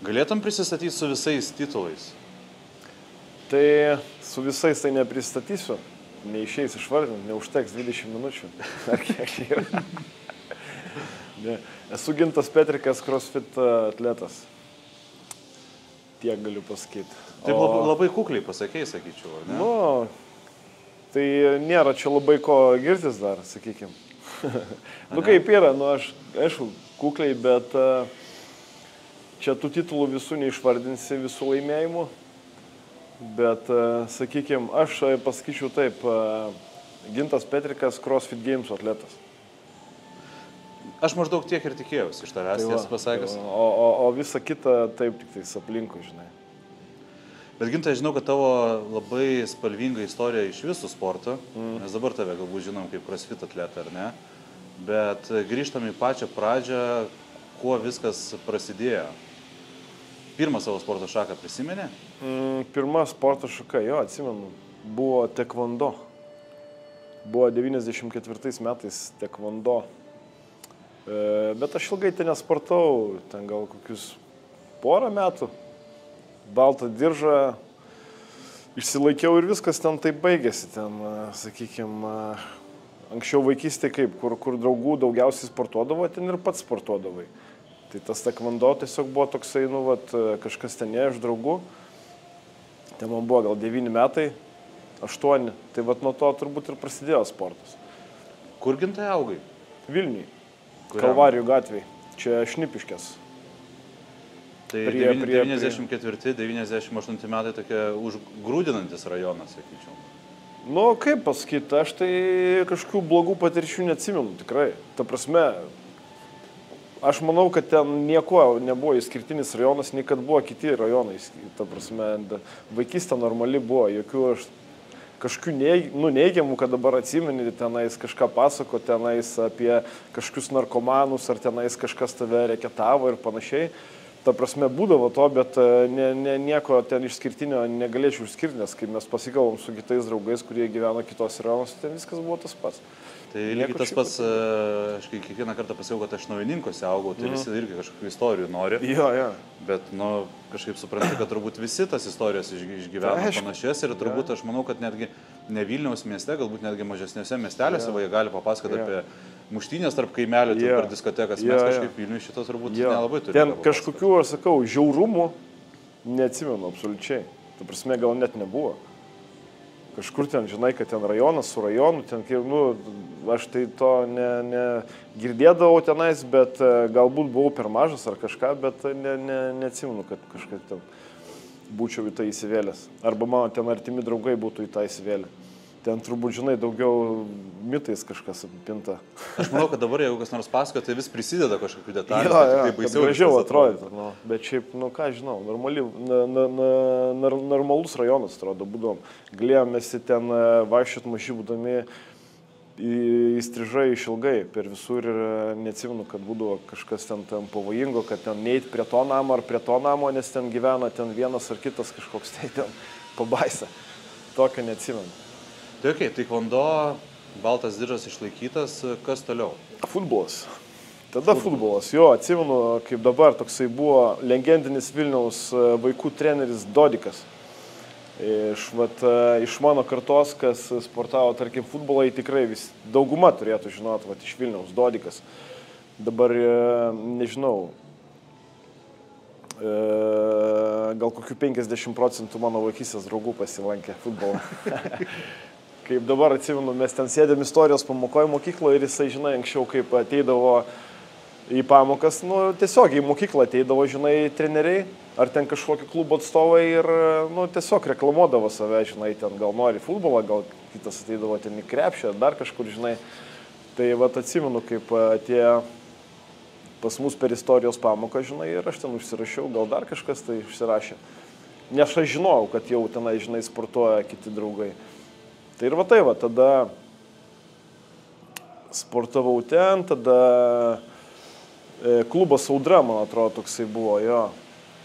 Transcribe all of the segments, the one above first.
Galėtum prisistatyti su visais titulais? Tai su visais tai nepristatysiu. Neišeis išvardinti, neužteks 20 minučių. Ar kiek yra? Ne. Esu Gintas Petrikas, CrossFit atletas. Tiek galiu pasakyti. Taip labai kukliai pasakėjai, sakyčiau, ar ne? Nu, tai nėra čia labai ko girtis dar, sakykime. Kaip yra, aš, aišku, kukliai, bet čia tų titulų visų neišvardinsi, visų laimėjimų. Bet, sakykime, aš pasakyčiau taip, Gintas Petrikas, CrossFit Games atletas. Aš maždaug tiek ir tikėjausi iš tavęs, tiesą pasakius. O visa kita taip tik tais aplinkui, žinai. Bet Gintai, žinau, kad tavo labai spalvinga istorija iš visų sporto, nes dabar tave galbūt žinom kaip CrossFit atletą, ar ne? Bet grįžtam į pačią pradžią, kuo viskas prasidėjo. Pirmą savo sporto šaką prisimeni? Pirma sporto šaka, jo, atsimenu, buvo tekvondo. Buvo 94 metais tekvondo. Bet aš ilgai ten nesportau, ten gal kokius porą metų. Baltą diržą išsilaikiau ir viskas ten taip baigėsi. Ten, sakykime, anksčiau vaikystėje kaip, kur draugų daugiausiai sportuodavo, ten ir pats sportuodavai. Tai tas tekvondo tiesiog buvo toksai, kažkas ten iš draugų. Ten man buvo gal 9 metai, 8. Tai nuo to turbūt ir prasidėjo sportas. Kur Gintai augai? Vilniui. Kalvarijų gatvėj. Čia Šnipiškės. Tai 94-98 metai tokia užgrūdinantis rajonas, sakyčiau. Nu, kaip pasakyti, aš tai kažkokių blogų patirčių neatsimenu, tikrai. Ta prasme, aš manau, kad ten nieko nebuvo išskirtinis rajonas, nei kad buvo kiti rajonai. Ta prasme, vaikystė normali buvo, jokių aš kažkokių neigiamų, kad dabar atsimeni, tenais kažką pasako, tenais apie kažkokius narkomanus, ar tenais kažkas tave reketavo ir panašiai. Ta prasme, būdavo to, bet nieko ten išskirtinio negalėčiau išskirti, nes kai mes pasikalbam su kitais draugais, kurie gyveno kitos rajonuose, ten viskas buvo tas pats. Tai lygiai tas pats, aš kiekvieną kartą pasakiau, kad aš Naujininkose augau, tai visi irgi kažkokių istorijų nori. Jo. Bet, kažkaip supranti, kad turbūt visi tas istorijas išgyvena panašias ir turbūt aš manau, kad netgi ne Vilniaus mieste, galbūt netgi mažesniuose miesteliuose, jie gali papasakoti apie muštynės tarp kaimelių, per diskotekas. Mes kažkaip Vilniui šito turbūt nelabai turime. Ten kažkokių, aš sakau, žiaurumų neatsimenu absoliučiai. Ta prasme, gal net nebuvo. Kažkur ten, žinai, kad ten rajonas su rajonu, ten, aš tai to girdėdavau tenais, bet galbūt buvau per mažas ar kažką, bet neatsimenu, kad kažkaip ten būčiau į tai įsivėlęs. Arba mano ten artimi draugai būtų į tą įsivėlę. Ten turbūt, žinai, daugiau mitais kažkas apipinta. Aš manau, kad dabar, jeigu kas nors pasakoja, tai vis prisideda kažkokių detalių. Tai gražiau atrodytų. Bet šiaip, ką žinau, normalus rajonas atrodo, būdom. Galėjomės ten vaikščiot maži būdami įstrižai išilgai per visur ir neatsimenu, kad būdavo kažkas ten pavojingo, kad ten neit prie to namo ar prie to namo, nes ten gyvena ten vienas ar kitas kažkoks tai ten pabaisa. Tokio neatsimenu. Tai taekwondo, baltas diržas išlaikytas, kas toliau? Futbolas. Tada futbolas. Jo, atsimenu, kaip dabar toksai buvo legendinis Vilniaus vaikų treneris Dodikas. Iš mano kartos, kas sportavo, tarkim, futbolą, tikrai dauguma turėtų žinoti, iš Vilniaus Dodikas. Dabar, nežinau, gal kokių 50% mano vaikystės draugų pasilankė futbolą. Kaip dabar atsimenu, mes ten sėdėm istorijos pamokoje mokykloje ir jisai, žinai, anksčiau kaip ateidavo į pamokas, tiesiog į mokyklą ateidavo, žinai, treneriai, ar ten kažkokį klubo atstovai ir, tiesiog reklamuodavo save, žinai, ten gal nori futbolą, gal kitas ateidavo ten į krepšį, dar kažkur, žinai. Tai atsimenu, kaip atėjo pas mus per istorijos pamoką, žinai, ir aš ten užsirašiau, gal dar kažkas tai užsirašė. Nes aš žinojau, kad jau tenai, žinai, sportuoja kiti draugai. Tai ir tada sportavau ten, tada klubas Audra, man atrodo, toksai buvo, jo.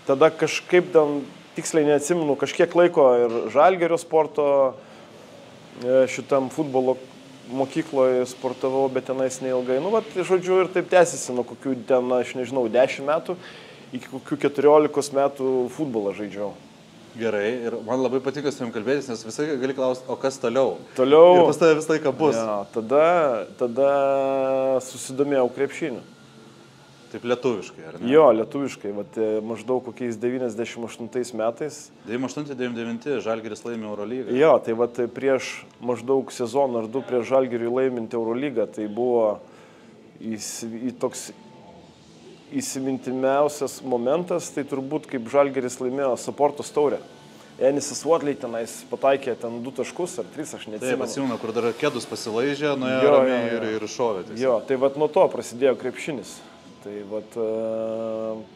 Tada kažkaip ten, tiksliai neatsimenu, kažkiek laiko ir Žalgirio sporto šitam futbolo mokykloje sportavau, bet tenais neilgai. Žodžiu, ir taip tęsiasi nuo kokių ten, aš nežinau, 10 metų. iki kokių 14 metų futbolą žaidžiau. Gerai, ir man labai patinka su jums kalbėtis, nes visai gali klausti, o kas toliau? Toliau. Ir pas tave visą laiką bus. Ja, tada susidomėjau krepšiniu. Taip lietuviškai, ar ne? Jo, lietuviškai, vat, maždaug kokiais 98 metais. 98-99 Žalgiris laimė Eurolygą. Jo, tai vat, prieš maždaug sezoną ar du prieš Žalgirį laiminti Eurolygą, tai buvo toks įsimintimiausias momentas, tai turbūt kaip Žalgiris laimėjo Saportos taurę. Enisas Wadley tenais pataikė ten 2 taškus ar 3, aš neatsimenu. Taip, atsimenu, kur dar kėdus pasilaižė, nuėjo ramiai ir šovė. Jo, tai vat nuo to prasidėjo krepšinis. Tai vat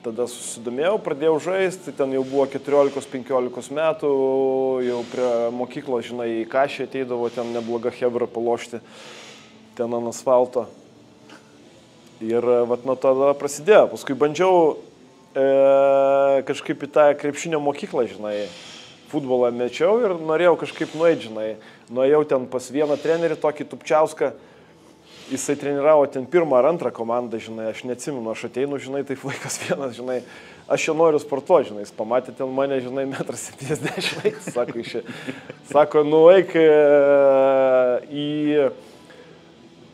tada susidomėjau, pradėjau žaisti, ten jau buvo 14-15 metų, jau prie mokyklos, žinai, į Kašį ateidavo ten nebloga hebra palošti ten ant asfalto. Ir vat nuo tada prasidėjo. Paskui bandžiau kažkaip į tą krepšinio mokyklą, žinai, futbolą mečiau ir norėjau kažkaip nueiti, žinai. Nuėjau ten pas vieną trenerį, tokį Tupčiauską. Jisai treniravo ten 1 ar 2 komandą, žinai, aš neatsimenu, aš ateinu, žinai, taip vaikas vienas, žinai. Aš čia noriu sportuoti, žinai, jis pamatė ten mane, žinai, 1,70 m, sako išė. Sako, nueik į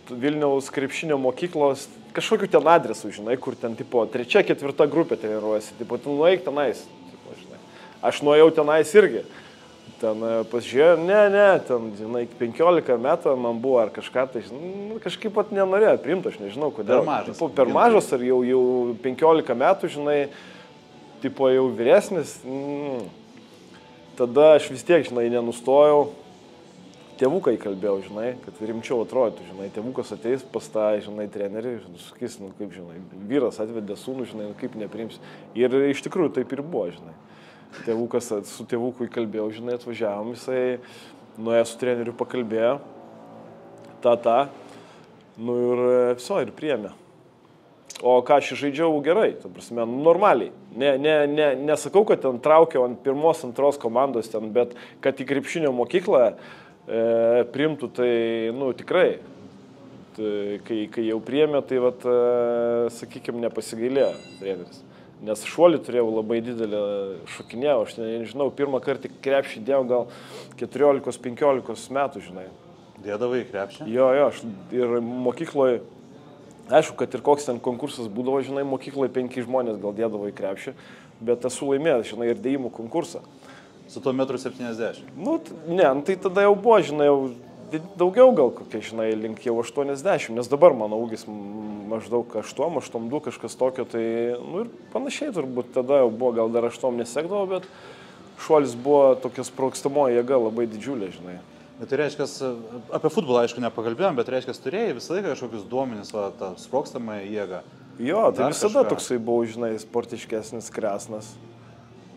Vilniaus krepšinio mokyklos kažkokiu ten adresu, žinai, kur ten, tipo, 3-4 grupė treniruojasi, tipo, tu nueik tenais, tipo, žinai. Aš nuėjau tenais irgi, ten pasižiūrėjau, ne, ten, žinai, 15 metų man buvo ar kažką, tai, žinai, kažkaip pat nenorėjo priimti, aš nežinau, kodėl. Per mažas. Tipo, per mažas ar jau 15 metų, žinai, tipo, jau vyresnis, tada aš vis tiek, žinai, nenustojau. Tėvukai kalbėjau, žinai, kad rimčiau atrodytų, žinai, tėvukas ateis pas tą, žinai, trenerį, sakys, nu kaip, žinai, vyras atvedė sūnų, žinai, nu kaip nepriims. Ir iš tikrųjų taip ir buvo, žinai. Tėvukas, su tėvukui kalbėjau, žinai, atvažiavom, jisai nuėjo su treneriu pakalbėjo, nu ir viso, ir priėmė. O ką aš žaidžiau gerai, ta prasme, normaliai. Nesakau, kad ten traukiau ant 1-2 komandos ten, bet kad į krepšinio mokyklą priimtų, tai, nu, tikrai, kai jau priėmė, tai, vat, sakykime, nepasigailėjo treneris. Nes šuolį turėjau labai didelį, šokinėjau, aš nežinau, pirmą kartą krepšį dėjau gal 14-15 metų, žinai. Dėdavai krepšį? Jo, aš ir mokykloje, aišku, kad ir koks ten konkursas būdavo, žinai, mokykloje 5 žmonės gal dėdavo į krepšį, bet esu laimėjęs, žinai, ir dėjimų konkursą. Su tuo 1,70 m? Nu, ne, tai tada jau buvo, žinai, jau daugiau gal kokie, žinai, link jau 80, nes dabar mano ūgis maždaug 8-8,2 kažkas tokio, tai, nu, ir panašiai turbūt tada jau buvo, gal dar 8 nesekdavo, bet šuolis buvo tokia sprogstamoji jėga labai didžiulė, žinai. Bet tai reiškia, apie futbolą aišku nepakalbėjom, bet reiškia, turėjai visą laiką kažkokius duomenis, va, tą sprogstamąją jėgą. Jo, tai visada toksai buvau, žinai, sportiškesnis, kresnas.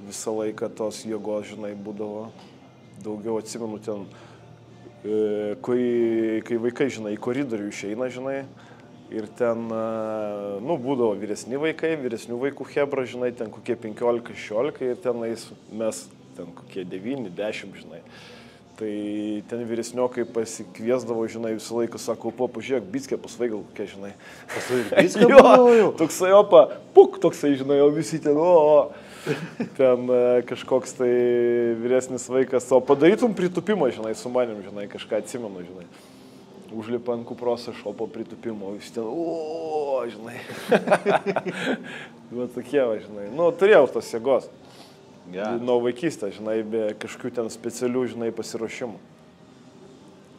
Visą laiką tos jėgos, žinai, būdavo. Daugiau atsimenu ten, kai vaikai, žinai, į koridorių išeina, žinai, ir ten, nu, būdavo vyresni vaikai, vyresnių vaikų hebra, žinai, ten kokie 15-16 ir tenais mes ten kokie 9-10, žinai. Tai ten vyresniokai pasikviesdavo, žinai, visą laiką sako, pažiūrėk, Bickė pasvaigal kokia, žinai. Bickė buvo jau? Toksai, opa, puk, toksai, žinai, o visi ten, ten kažkoks tai vyresnis vaikas, o padarytum pritupimą, žinai, su manim, žinai, kažką atsimenu, žinai. Užlipa ant kupros, aš po pritupimo, jis ten, žinai. Bet tokie, žinai, nu, turėjau tos jėgos. Yeah. Nuo vaikystės, žinai, be kažkokių ten specialių, žinai, pasiruošimų.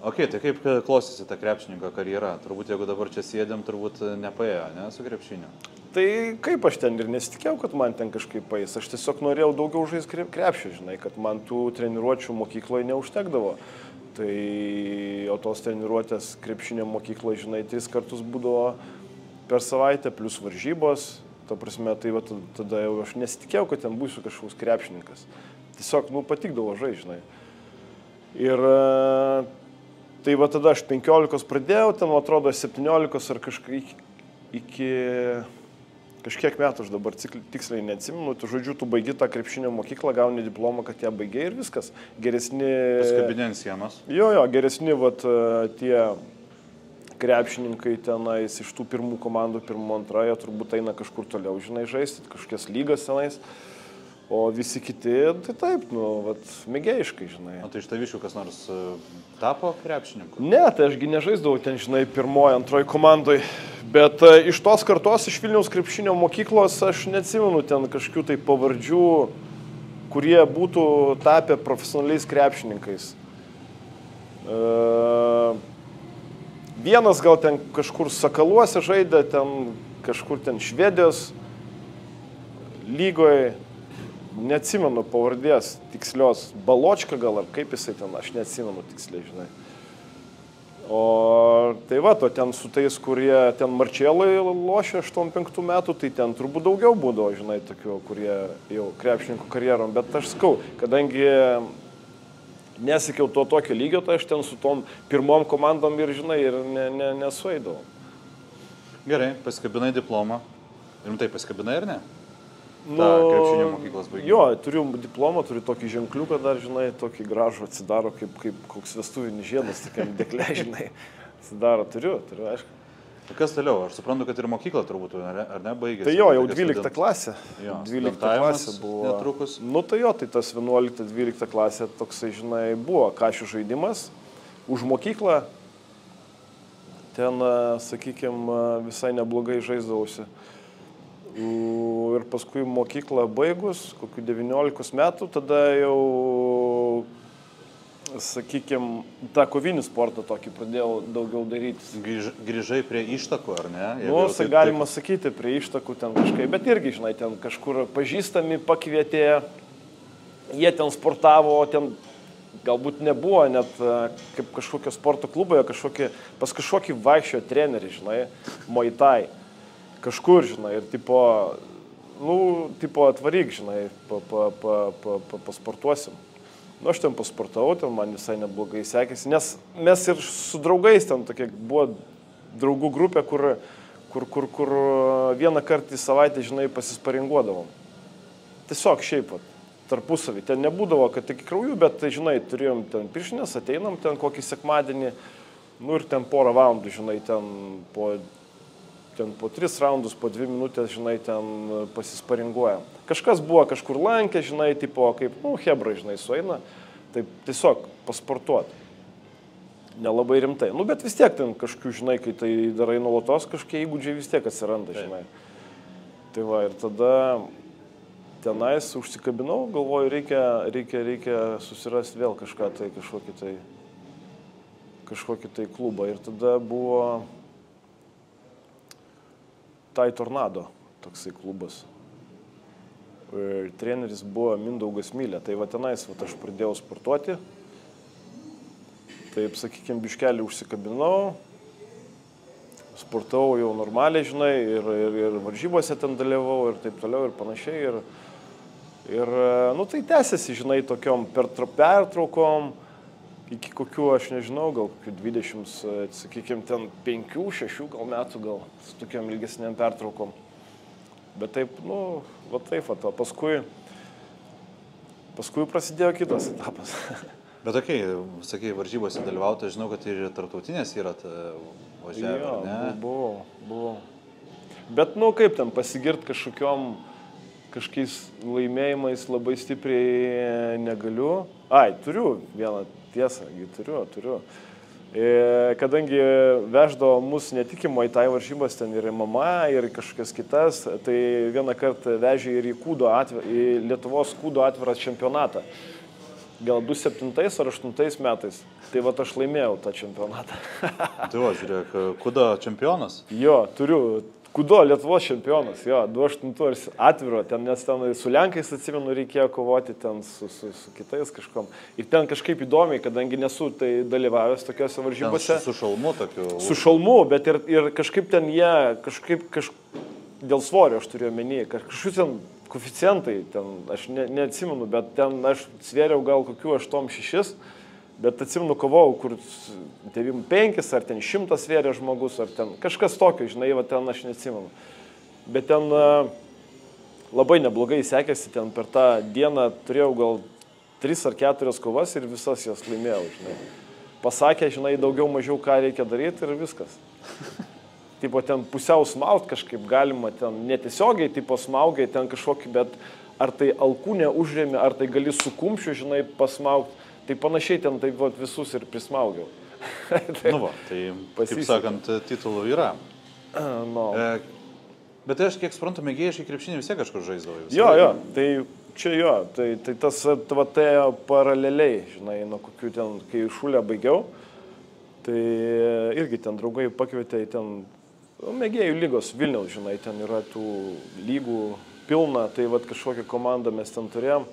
Ok, tai kaip klostysi ta krepšininko karjera? Turbūt jeigu dabar čia sėdėm, turbūt nepaėjo, ne, su krepšiniu? Tai kaip aš ten ir nesitikėjau, kad man ten kažkaip paės. Aš tiesiog norėjau daugiau žaisti krepšį, žinai, kad man tų treniruočių mokykloje neužtekdavo. Tai, o tos treniruotės krepšinio mokykloje, žinai, 3 kartus būdavo per savaitę, plus varžybos. Ta prasme, tai va, tada jau aš nesitikėjau, kad ten būsiu kažkoks krepšininkas. Tiesiog, nu, patikdavo žaisti, žinai. Ir tai va, tada aš 15 pradėjau, ten, atrodo, 17 ar kažkaip iki kažkiek metų, aš dabar tiksliai neatsimenu, tu žodžiu, tu baigi tą krepšinio mokyklą, gauni diplomą, kad ją baigi ir viskas. Geresni... Paskabinė ant sienos. Jo, geresni, va, tie krepšininkai tenais iš tų pirmų komandų, pirmų antrąją, turbūt eina kažkur toliau, žinai, žaisti, kažkokias lygas tenais. O visi kiti, tai taip, mėgėjiškai, žinai. O tai iš taviškių kas nors tapo krepšininku? Ne, tai ašgi nežaisdavau ten, žinai, pirmoji, antroji komandai. Bet iš tos kartos, iš Vilniaus krepšinio mokyklos, aš neatsimenu ten kažkokių tai pavardžių, kurie būtų tapę profesionaliais krepšininkais. Vienas gal ten kažkur Sakaluose žaidė, ten kažkur ten Švedijos lygoje, neatsimenu pavardės tikslios, Baločka gal ar kaip jisai ten, aš neatsimenu tiksliai, žinai. O tai va, to ten su tais, kurie ten Marčėlai lošė 85 metų, tai ten turbūt daugiau būdavo, žinai, tokių, kurie jau krepšininkų karjerom, bet aš sakau, kadangi nesikiau to tokio lygio, tai aš ten su tom pirmom komandom ir, žinai, ir nesueidavau. Gerai, pasikabinai diplomą. Rimtai pasikabinai ar ne? Krepšinio mokyklos baigimą. Jo, turiu diplomą, turiu tokį ženkliuką dar, žinai, tokį gražų atsidaro, kaip koks vestuvinis žiedas, tokiam dekle, žinai, atsidaro, turiu, aišku. Tai kas toliau? Aš suprantu, kad ir mokykla turbūt, ar ne, baigėsi? Tai jo, jau 12 klasė. Jo, 12 klasė buvo. Netrukus. Nu tai jo, tai tas 11-12 klasė toksai, žinai, buvo kašių žaidimas. Už mokyklą ten, sakykime, visai neblogai žaisdavausi. Ir paskui mokyklą baigus, kokių 19 metų, tada jau, sakykime, tą kovinį sportą tokį pradėjau daugiau daryti. Grįžai prie ištakų, ar ne? Nu, galima sakyti, prie ištakų ten kažkaip, bet irgi, žinai, ten kažkur pažįstami pakvietė, jie ten sportavo, ten galbūt nebuvo net kaip kažkokio sporto kluboje, pas kažkokį vaikščiojo trenerį, žinai, Muay Thai. Kažkur, žinai, ir tipo atvaryk, žinai, pasportuosim. Nu, aš ten pasportavau, ten man visai neblogai sekėsi, nes mes ir su draugais ten tokia buvo draugų grupė, kur vieną kartą į savaitę, žinai, pasisparinguodavom. Tiesiog šiaip, tarpusavį. Ten nebūdavo, kad tik kraujų, bet, tai, žinai, turėjom ten piršinės, ateinam ten kokį sekmadienį, nu ir ten porą valandų, žinai, ten po 3 raundus, po 2 minutės, žinai, ten pasisparinguojam. Kažkas buvo kažkur lankė, žinai, tipo, kaip, hebra, žinai, sueina, taip tiesiog pasportuoti. Nelabai rimtai. Nu, bet vis tiek ten kažkokių, žinai, kai tai darai nuolatos, kažkokie įgūdžiai vis tiek atsiranda, žinai. Tai va, ir tada tenais užsikabinau, galvoju, reikia susirasti vėl kažką tai, kažkokį tai klubą. Ir tada buvo Tai Tornado, toksai klubas. Ir treneris buvo Mindaugas Mylė. Tai va tenais, aš pradėjau sportuoti. Taip, sakykime, biškelį užsikabinau. Sportavau jau normaliai, žinai, ir varžybose ten dalyvau, ir taip toliau, ir panašiai. Ir nu, tai tęsiasi, žinai, tokiom pertraukom. Iki kokių, aš nežinau, gal kokių 20, sakykime, ten 5-6 gal metų, gal su tokiam ilgesniam pertraukom. Bet taip, nu, va taip, o paskui prasidėjo kitas etapas. Bet okei, sakai, varžybose dalyvauti, žinau, kad ir tarptautinės yra važiavę, jo, ne? Buvau. Bet, nu, kaip ten, pasigirt kažkokiais laimėjimais labai stipriai negaliu. Turiu vieną. Tiesa, turiu. Kadangi veždavo mus ne tik į Muay Thai varžybas, ten ir MMA, ir kažkokias kitas, tai vieną kartą vežė ir į Lietuvos kūdo atvirą čempionatą. Gal 2007 ar 2008 metais. Tai va, aš laimėjau tą čempionatą. Tai va, žiūrėk, kūdo čempionas? Jo, turiu. Kudo Lietuvos čempionas, jo, 28 atviro, ten, nes ten su Lenkais, atsimenu, reikėjo kovoti ten su kitais kažkom. Ir ten kažkaip įdomiai, kadangi nesu tai dalyvavęs tokiuose varžybose. Su šalmu tokiu. Su šalmu, bet ir kažkaip ten jie, dėl svorio aš turiu omeny, kažkokius ten koeficientai, ten, aš neatsimenu, bet ten aš svėriau gal kokių 8-6. Bet atsimenu, kovau, kur 95 ar ten 100 svėrė žmogus, ar ten kažkas tokio, žinai, va ten aš neatsimenu. Bet ten labai neblogai sekėsi, ten per tą dieną turėjau gal 3 ar 4 kovas ir visas jas laimėjau, žinai. Pasakė, žinai, daugiau mažiau ką reikia daryti ir viskas. Tipo, ten pusiau smaut kažkaip galima, ten netiesiogiai, tipo smaugiai ten kažkokį, bet ar tai alkūnė užrėmė, ar tai gali su kumščiu, žinai, pasmaugti. Tai panašiai ten taip vat, visus ir prismaugiau. Tai, kaip sakant, titulų yra. No. Bet tai aš kiek suprantu, mėgėjiškai krepšinį vis tiek kažkur žaisdavai. Jo, tai čia jo, tai tas atėjo paraleliai, žinai, nuo kokių ten, kai šulę baigiau, tai irgi ten draugai pakvietė į ten mėgėjų lygos Vilniaus, žinai, ten yra tų lygų pilna, tai vat kažkokią komandą mes ten turėjom.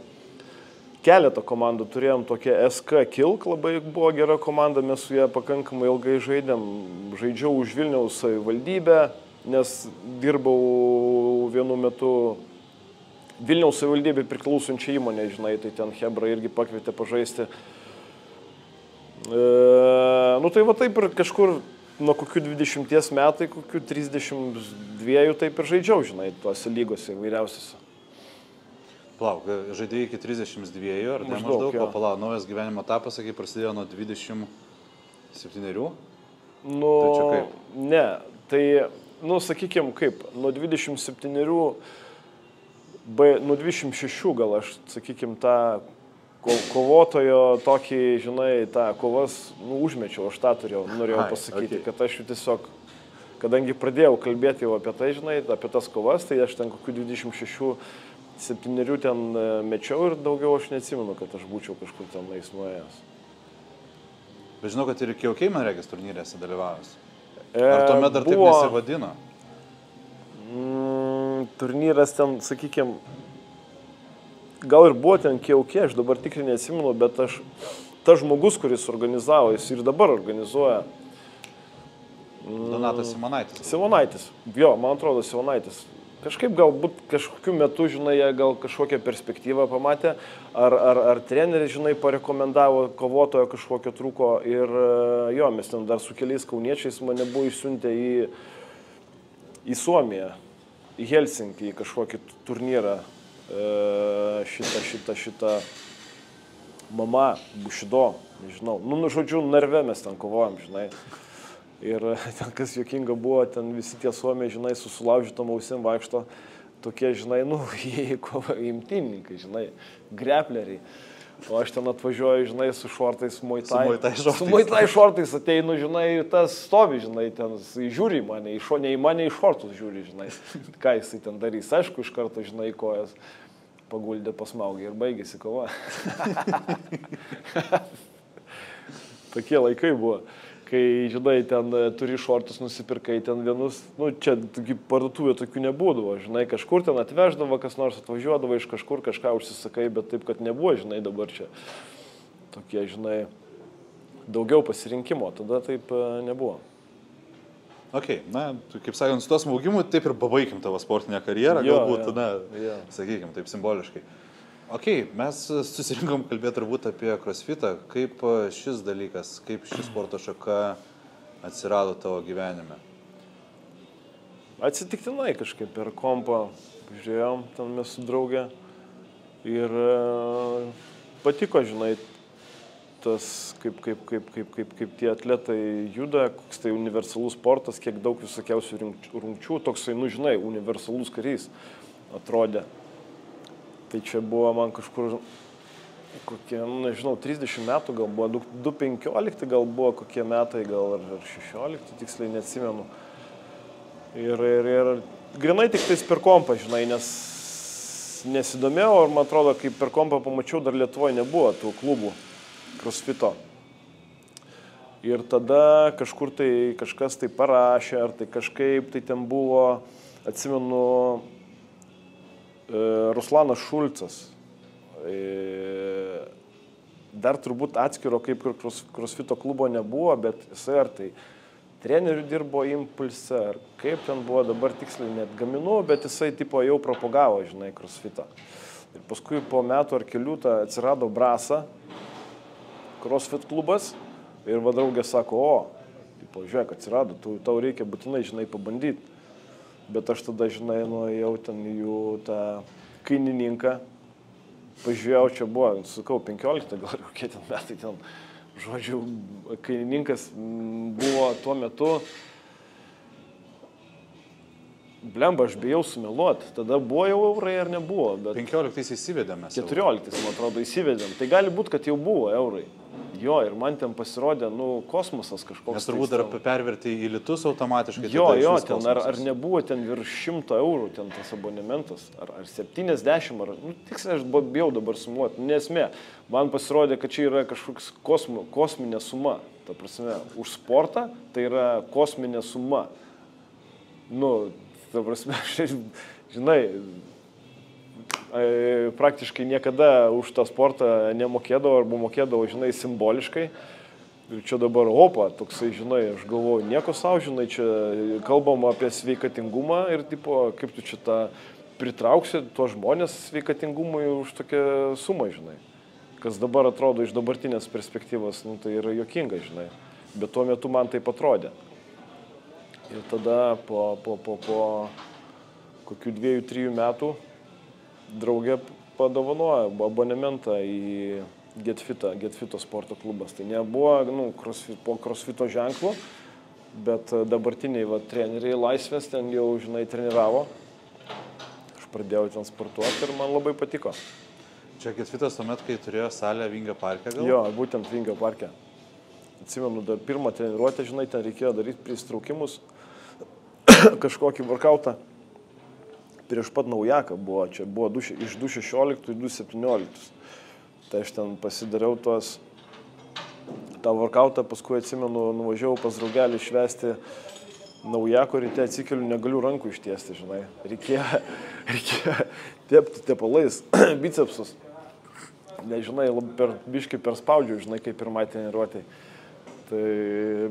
Keletą komandų turėjom, tokia SK Kilk, labai buvo gera komanda, mes su ją pakankamai ilgai žaidėm. Žaidžiau už Vilniaus savivaldybę, nes dirbau vienu metu Vilniaus savivaldybė priklausančią įmonę, žinai, tai ten Hebra irgi pakvietė pažaisti. Nu tai va taip ir kažkur nuo kokių 20 metai, kokių 32 taip ir žaidžiau, žinai, tuose lygose įvairiausiose. Plauk, žaidėjai iki 32, ar ne maždaug, o palauk, naujas gyvenimo etapas, sakai, prasidėjo nuo 27? Nu, tai čia kaip? Ne, tai, nu, sakykime, kaip, nuo 27, nuo 26 gal aš, sakykime, tą kovotojo tokį, žinai, tą kovas, nu, užmečiau, aš tą norėjau pasakyti, kad aš jų tiesiog, kadangi pradėjau kalbėti jau apie tai, žinai, apie tas kovas, tai aš ten kokių 26-7 ten mečiau ir daugiau aš neatsimenu, kad aš būčiau kažkur ten nuėjęs. Bet žinau, kad ir Kiaukiai, man regis, turnyrėse dalyvavęs. Ar tuomet dar taip nesivadino? Turnyras ten, sakykime, gal ir buvo ten Kiaukiai, aš dabar tikrai neatsimenu, bet tas žmogus, kuris organizavo, jis ir dabar organizuoja. Donatas Simonaitis. Simonaitis, jo, man atrodo Simonaitis. Kažkaip galbūt kažkokiu metu, žinai, jie gal kažkokią perspektyvą pamatė, ar treneris, žinai, parekomendavo, kovotojo kažkokio trūko ir jo, mes ten dar su keliais kauniečiais mane buvo išsiuntę į Suomiją, į Helsinkį, į kažkokį turnyrą, šitą mama, Bušido, nežinau, nu, žodžiu, Narve mes ten kovojom, žinai. Ir ten kas juokinga buvo, ten visi tie suomiai, žinai, su sulaužytom ausim vaikšto, tokie, žinai, nu, jie imtynininkai, žinai, grepleriai. O aš ten atvažiuoju, žinai, su šortais Muay-Thai. Su Muay-Thai šortais ateinu, žinai, tas stovi, žinai, ten žiūri į mane, ne į mane, į šortus žiūri, žinai. Ką jisai ten darys, aišku, iš karto, žinai, kojas paguldė, pasmaugė ir baigėsi kova. Tokie laikai buvo. Kai, žinai, ten turi šortus, nusipirkai ten vienus, nu, čia parduotuvė tokių nebūdavo, žinai, kažkur ten atveždavo, kas nors atvažiuodavo iš kažkur, kažką užsisakai, bet taip, kad nebuvo, žinai, dabar čia tokie, žinai, daugiau pasirinkimo, tada taip nebuvo. Ok, na, kaip sakant, su to smaugimu taip ir pabaikim tavo sportinę karjerą, galbūt, sakykim, taip simboliškai. Ok, mes susirinkom kalbėti turbūt apie crossfitą. Kaip šis dalykas, kaip ši sporto šaka atsirado tavo gyvenime? Atsitiktinai kažkaip per kompą žiūrėjom, ten mes su draugė. Ir patiko, žinai, tas, kaip tie atletai juda, koks tai universalus sportas, kiek daug visokiausių rungčių, toksai, nu, žinai, universalus karys atrodė. Tai čia buvo man kažkur kokie, nežinau, 30 metų gal buvo, 2015 gal buvo kokie metai, gal ar 16, tiksliai neatsimenu. Ir grinai tik tais per kompą, žinai, nes nesidomėjau, ir man atrodo, kai per kompą pamačiau, dar Lietuvoje nebuvo tų klubų crossfito. Ir tada kažkur tai kažkas tai parašė, ar tai kažkaip tai ten buvo, atsimenu, Ruslanas Šulcas. Dar turbūt atskiro kaip ir crossfito klubo nebuvo, bet jisai ar tai trenerių dirbo Impulse, ar kaip ten buvo, dabar tiksliai net gaminu, bet jisai tipo jau propagavo, žinai, crossfitą. Ir paskui po metų ar kelių atsirado Brasa, crossfit klubas, ir va draugė sako, tipo, žiūrėk, atsirado, tau reikia būtinai, žinai, pabandyti. Bet aš tada, žinai, nuėjau ten jų tą kainininką, pažiūrėjau, čia buvo, sakau, 15, gal kokie ten metai ten, žodžiu, kainininkas buvo tuo metu Blemba, aš bijau sumeluoti. Tada buvo jau eurai ar nebuvo, bet 15 įsivedėme. 14, man atrodo, įsivedėm. Tai gali būti, kad jau buvo eurai. Jo, ir man ten pasirodė, kosmosas kažkoks. Nes turbūt dar perverti į litus automatiškai. Jo, ten ar nebuvo ten virš 100 eurų ten tas abonementas, ar 70, ar, tiksliai aš bijau dabar sumuoti, nesmė. Man pasirodė, kad čia yra kažkoks kosminė suma. Ta prasme, už sportą tai yra kosminė suma. Ta prasme, žinai, praktiškai niekada už tą sportą nemokėdavo arba mokėdavo, žinai, simboliškai. Ir čia dabar, toksai, žinai, aš galvoju, nieko savo, žinai, čia kalbam apie sveikatingumą ir, tipo, kaip tu čia tą pritrauksi tuos žmonės sveikatingumui už tokią sumą, žinai. Kas dabar atrodo iš dabartinės perspektyvos, tai yra juokinga, žinai. Bet tuo metu man taip atrodė. Ir tada po kokių 2-3 metų draugė padovanojo abonementą į Getfito sporto klubas. Tai nebuvo po crossfito ženklų, bet dabartiniai treneriai laisvės ten jau, žinai, treniravo. Aš pradėjau ten sportuoti ir man labai patiko. Čia Getfitas tuomet, kai turėjo salę Vingio parke gal? Jo, būtent Vingio parke. Atsimenu, dar pirmą treniruotę, žinai, ten reikėjo daryti pristraukimus, kažkokį workoutą. Prieš pat naujaką buvo, čia buvo iš 2016 į 2017. Tai aš ten pasidariau tą workoutą, paskui atsimenu, nuvažiavau pas draugelį švęsti naujako, ryte atsikeliu, negaliu rankų ištiesti, žinai. Reikėjo tepti tepalais bicepsus. Nežinai, biškai perspaudžiau, žinai, kaip pirmai treniruotei.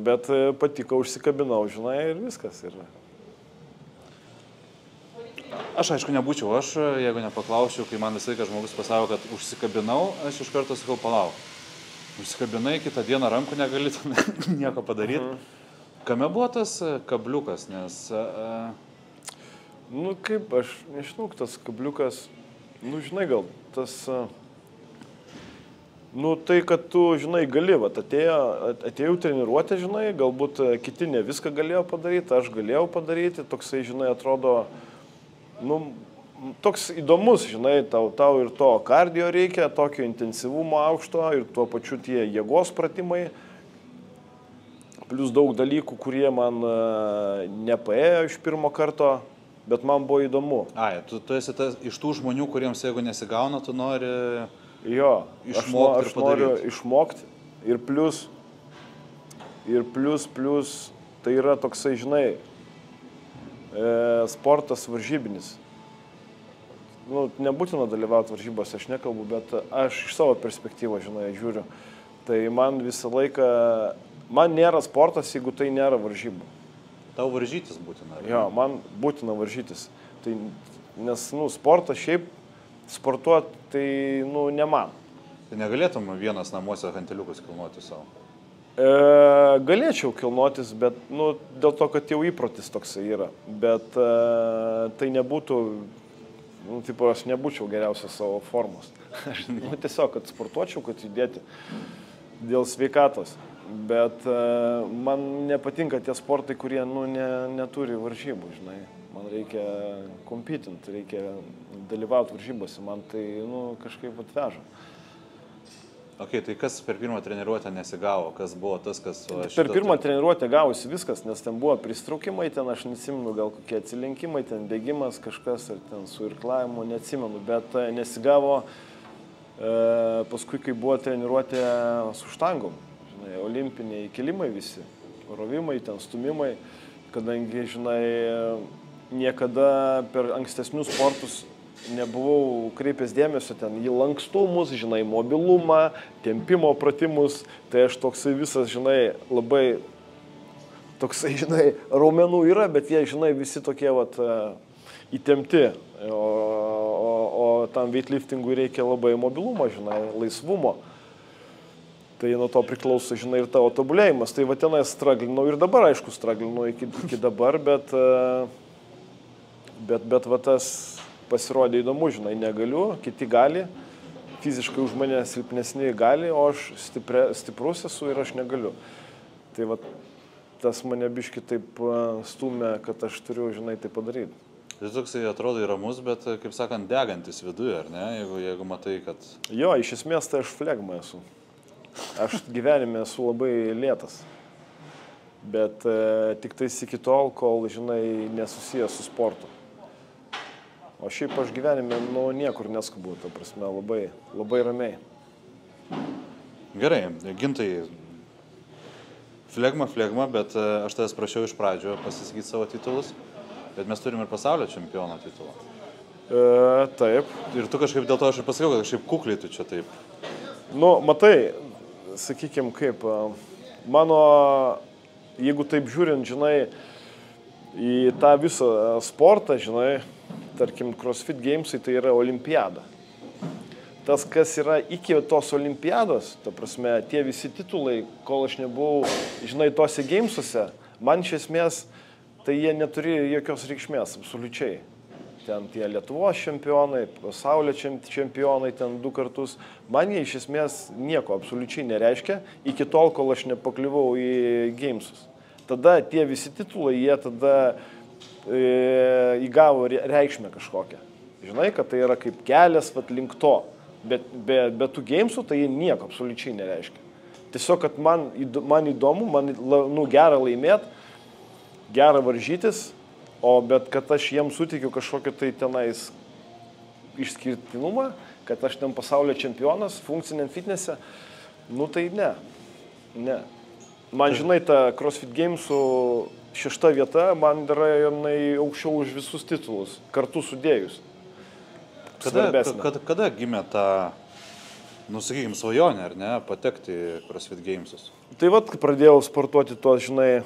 Bet patiko, užsikabinau, žinai, ir viskas. Aš aišku nebūčiau, jeigu nepaklausčiau, kai man visai, kad žmogus pasako, kad užsikabinau, aš iš karto sakau, palauk. Užsikabinai, kitą dieną rankų negali nieko padaryti. Kame buvo tas kabliukas, nes... Kaip, aš nežinau, tas kabliukas, žinai, gal tas... Tai, kad tu, žinai, gali, atėjau treniruotę, žinai, galbūt kiti ne viską galėjo padaryti, aš galėjau padaryti, toksai, žinai, atrodo... toks įdomus, žinai, tau ir to kardio reikia, tokio intensyvumo aukšto ir tuo pačiu tie jėgos pratimai, plus daug dalykų, kurie man nepaėjo iš pirmo karto, bet man buvo įdomu. Tu esi iš tų žmonių, kuriems jeigu nesigauna, tu nori išmokti aš noriu išmokti ir plus tai yra toksai, žinai, sportas varžybinis. Nebūtina dalyvauti varžybose, aš nekalbu, bet aš iš savo perspektyvos, žinai, žiūriu. Tai man visą laiką, man nėra sportas, jeigu tai nėra varžybų. Tau varžytis būtina? Jo, man būtina varžytis. Tai, nes, sportas šiaip sportuoti, tai, ne man. Tai negalėtum vienas namuose hanteliukus kilnoti savo? Galėčiau kilnotis, bet, dėl to, kad jau įprotis toksai yra. Bet tai nebūtų, aš nebūčiau geriausias savo formos. Tiesiog, kad sportuočiau, kad judėti dėl sveikatos. Bet man nepatinka tie sportai, kurie, neturi varžybų, žinai. Man reikia kompitinti, reikia dalyvauti varžybose, man tai, kažkaip atveža. Tai kas per pirmą treniruotę nesigavo? Kas buvo tas, kas... Per pirmą treniruotę gavosi viskas, nes ten buvo pristraukimai, ten aš neatsimenu, gal kokie atsilenkimai, ten bėgimas kažkas, ar ten su irklavimu, neatsimenu, bet nesigavo paskui, kai buvo treniruotė su štangom, žinai, olimpiniai kilimai visi, rovimai, ten stumimai, kadangi, žinai, niekada per ankstesnius sportus nebuvau kreipęs dėmesio ten į lankstumus, žinai, mobilumą, tempimo pratimus, tai aš toksai visas, žinai, labai toksai, žinai, raumenų yra, bet jie, žinai, visi tokie, įtempti, o tam weightliftingui reikia labai mobilumo, žinai, laisvumo. Tai nuo to priklauso, žinai, ir tavo tobulėjimas. Tai tenai straglinau ir dabar, aišku, straglinau iki dabar, bet tas pasirodė įdomu, žinai, negaliu, kiti gali, fiziškai už mane silpnesni gali, o aš stiprus esu ir aš negaliu. Tai tas mane biški taip stumė, kad aš turiu, žinai, tai padaryti. Ir toksai atrodo ramus, bet, kaip sakant, degantis viduje, ar ne, jeigu matai, kad... Jo, iš esmės tai aš flegma esu. Aš gyvenime esu labai lėtas. Bet tik tais iki tol, kol, žinai, nesusijęs su sportu. O šiaip aš gyvenime niekur neskubu, ta prasme, labai ramiai. Gerai, Gintai, flegma, bet aš tavęs prašiau iš pradžio pasisakyti savo titulus, bet mes turim ir pasaulio čempiono titulą. Taip. Ir tu kažkaip dėl to aš ir pasakiau, kad kažkaip kukliai tu čia taip. Nu, matai, sakykime kaip, mano, jeigu taip žiūrint, žinai, į tą visą sportą, žinai, tarkim, CrossFit Gamesai tai yra olimpiada. Tas, kas yra iki tos olimpiados, ta prasme, tie visi titulai, kol aš nebuvau, žinai, tose Gamesuose, man iš esmės, tai jie neturi jokios reikšmės, absoliučiai. Ten tie Lietuvos čempionai, pasaulio čempionai, ten 2 kartus, man jie iš esmės nieko absoliučiai nereiškia, iki tol, kol aš nepakliuvau į Gamesus. Tada tie visi titulai, jie tada įgavo reikšmę kažkokią. Žinai, kad tai yra kaip kelias link to, bet be tų Gamesų tai jie nieko absoliučiai nereiškia. Tiesiog, kad man įdomu, man gera laimėti, gera varžytis, bet kad aš jiems sutikiu kažkokį tai tenais išskirtinumą, kad aš ten pasaulio čempionas funkciniam fitnese, tai ne. Man, žinai, ta CrossFit Gamesų 6 vieta, man yra jinai aukščiau už visus titulus, kartu sudėjus. Kada gimė ta, sakykime, svajonė, ar ne, patekti į CrossFit Gamesus? Tai pradėjau sportuoti žinai,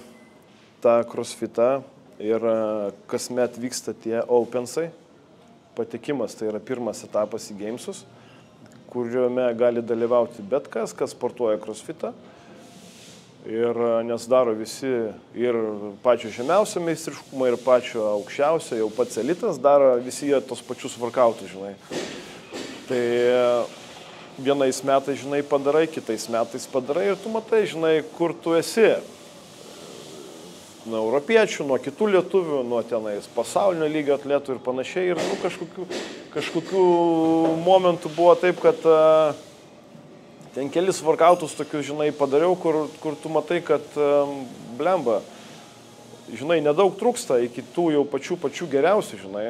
tą CrossFitą ir kasmet vyksta tie Opensai. Patekimas tai yra pirmas etapas į Gamesus, kuriuome gali dalyvauti bet kas sportuoja CrossFitą. Ir nes daro visi ir pačio žemiausio meistriškumo, ir pačio aukščiausio, jau pats elitas daro visi jie tos pačius workoutus, žinai. Tai vienais metais, žinai, padarai, kitais metais padarai ir tu matai, žinai, kur tu esi. Nuo europiečių, nuo kitų lietuvių, nuo tenais pasaulinio lygio atletų ir panašiai. Ir kažkokių momentų buvo taip, kad ten kelis workoutus tokius, žinai, padariau, kur tu matai, kad blemba, žinai, nedaug trūksta iki tų jau pačių geriausių, žinai.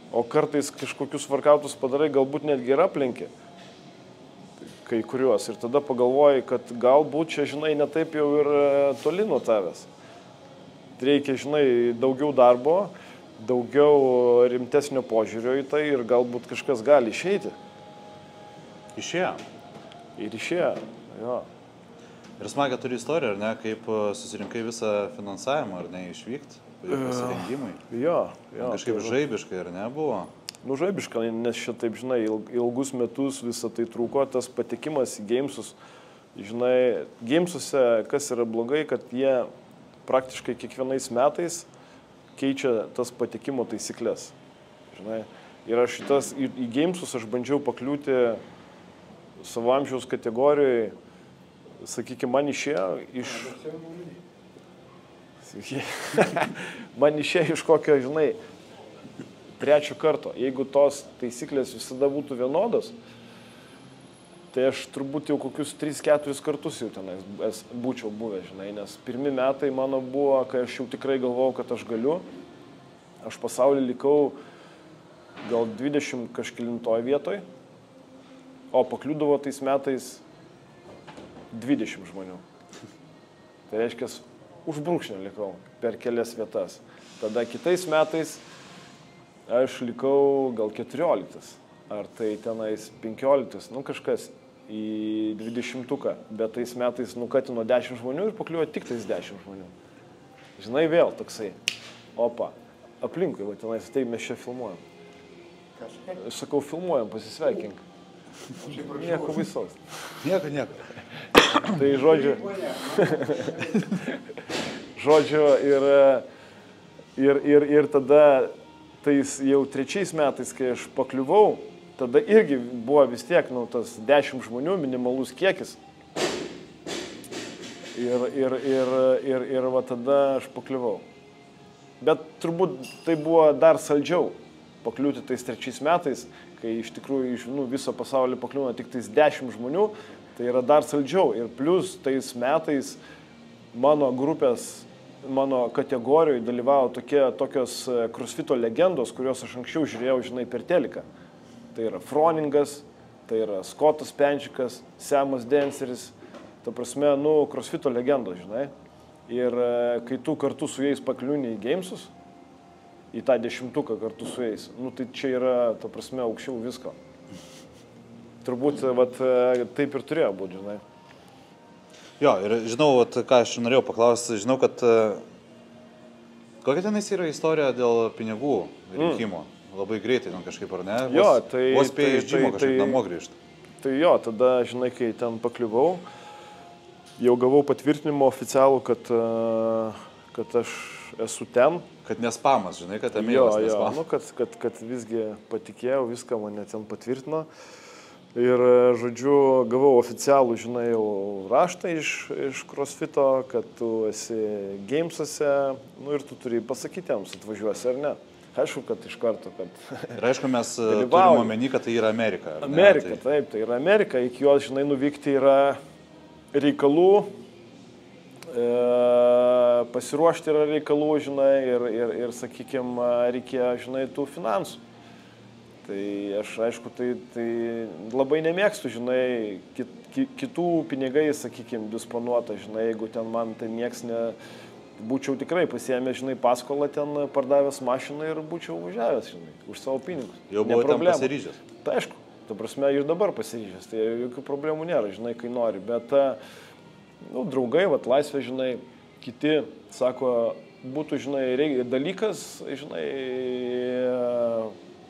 O kartais kažkokius workoutus padarai, galbūt netgi ir aplenki kai kuriuos. Ir tada pagalvoji, kad galbūt čia, žinai, netaip jau ir toli nuo tavęs. Reikia, žinai, daugiau darbo, daugiau rimtesnio požiūrio į tai ir galbūt kažkas gali išeiti. Išėjo. Ir išėjo, jo. Ir smagią turi istoriją, ar ne, kaip susirinkai visą finansavimą, ar ne, išvykti, pasirengimai. Jo. Kažkaip žaibiškai, ar ne, buvo? Žaibiškai, nes šitaip, žinai, ilgus metus visą tai trūko, tas patekimas į Gamesus. Žinai, Gamesuose kas yra blogai, kad jie praktiškai kiekvienais metais keičia tas patekimo taisyklės. Žinai, ir aš į Gamesus aš bandžiau pakliūti savo amžiaus kategorijoje, sakykime, man išėjo iš kokio, žinai, 3 karto. Jeigu tos taisyklės visada būtų vienodos, tai aš turbūt jau kokius 3-4 kartus jau tenais būčiau buvę, žinai, nes pirmi metai mano buvo, kai aš jau tikrai galvojau, kad aš galiu. Aš pasaulį likau gal 20 kažkelintoj vietoj, o pakliūdavo tais metais 20 žmonių. Tai reiškia, už brūkšnio likau per kelias vietas. Tada kitais metais aš likau gal 14, ar tai tenais 15, kažkas į 20-uką, bet tais metais nukatino 10 žmonių ir pakliuvo tik tais 10 žmonių. Žinai, vėl toksai, opa, aplinkui, tenais, tai mes čia filmuojam. Aš sakau, filmuojam, pasisveikink. Nieko baisaus. Nieko. Tai žodžiu, ir tada, tais jau 3 metais, kai aš pakliuvau, tada irgi buvo vis tiek, tas 10 žmonių minimalus kiekis. Ir va tada aš pakliuvau. Bet turbūt tai buvo dar saldžiau pakliūti tais 3 metais, kai iš tikrųjų iš viso pasaulio pakliūna tik tais 10 žmonių, tai yra dar saldžiau. Ir plus tais metais mano grupės, mano kategorijoje dalyvavo tokios crossfito legendos, kurios aš anksčiau žiūrėjau, žinai, per teliką. Tai yra Froningas, tai yra Scottas Penčikas, Samas Danceris, ta prasme, crossfito legendos, žinai. Ir kai tu kartu su jais pakliūni į gamesus, į tą 10-tuką kartu su jais, tai čia yra, ta prasme, aukščiau visko. Turbūt, taip ir turėjo būti, žinai. Jo, ir žinau, ką aš norėjau paklausti, žinau, kad kokia tenais yra istorija dėl pinigų rinkimo? Labai greitai, kažkaip, ar ne? Jo, tai... Vos spėjai iš džimo kažkaip namo grįžti. Tai jo, tada, žinai, kai ten pakliuvau, jau gavau patvirtinimą oficialų, kad aš esu ten. Kad nespamas, žinai, kad emailas nespamas. Kad visgi patikėjau, viską mane ten patvirtino. Ir, žodžiu, gavau oficialų, žinai, jau raštą iš CrossFito, kad tu esi gamesuose, ir tu turi pasakyti jiems, atvažiuosi ar ne. Aišku, kad iš karto, kad... Ir aišku, mes turime omeny, kad tai yra Amerika. Amerika, taip, tai yra Amerika. Iki jos, žinai, nuvykti yra reikalų, pasiruošti yra reikalų, žinai, ir sakykime, reikia, žinai, tų finansų. Tai aš, aišku, tai labai nemėgstu, žinai, kitų pinigai, sakykime, disponuota, žinai, jeigu ten man tai nieks ne... Būčiau tikrai pasiėmęs, žinai, paskolą ten, pardavęs mašiną ir būčiau važiavęs, žinai, už savo pinigus. Jau buvo tam pasiryžęs. Tai aišku, ta prasme, ir dabar pasiryžęs, tai jokių problemų nėra, žinai, kai nori. Bet, draugai, laisvė, žinai, kiti, sako, būtų, žinai, dalykas, žinai,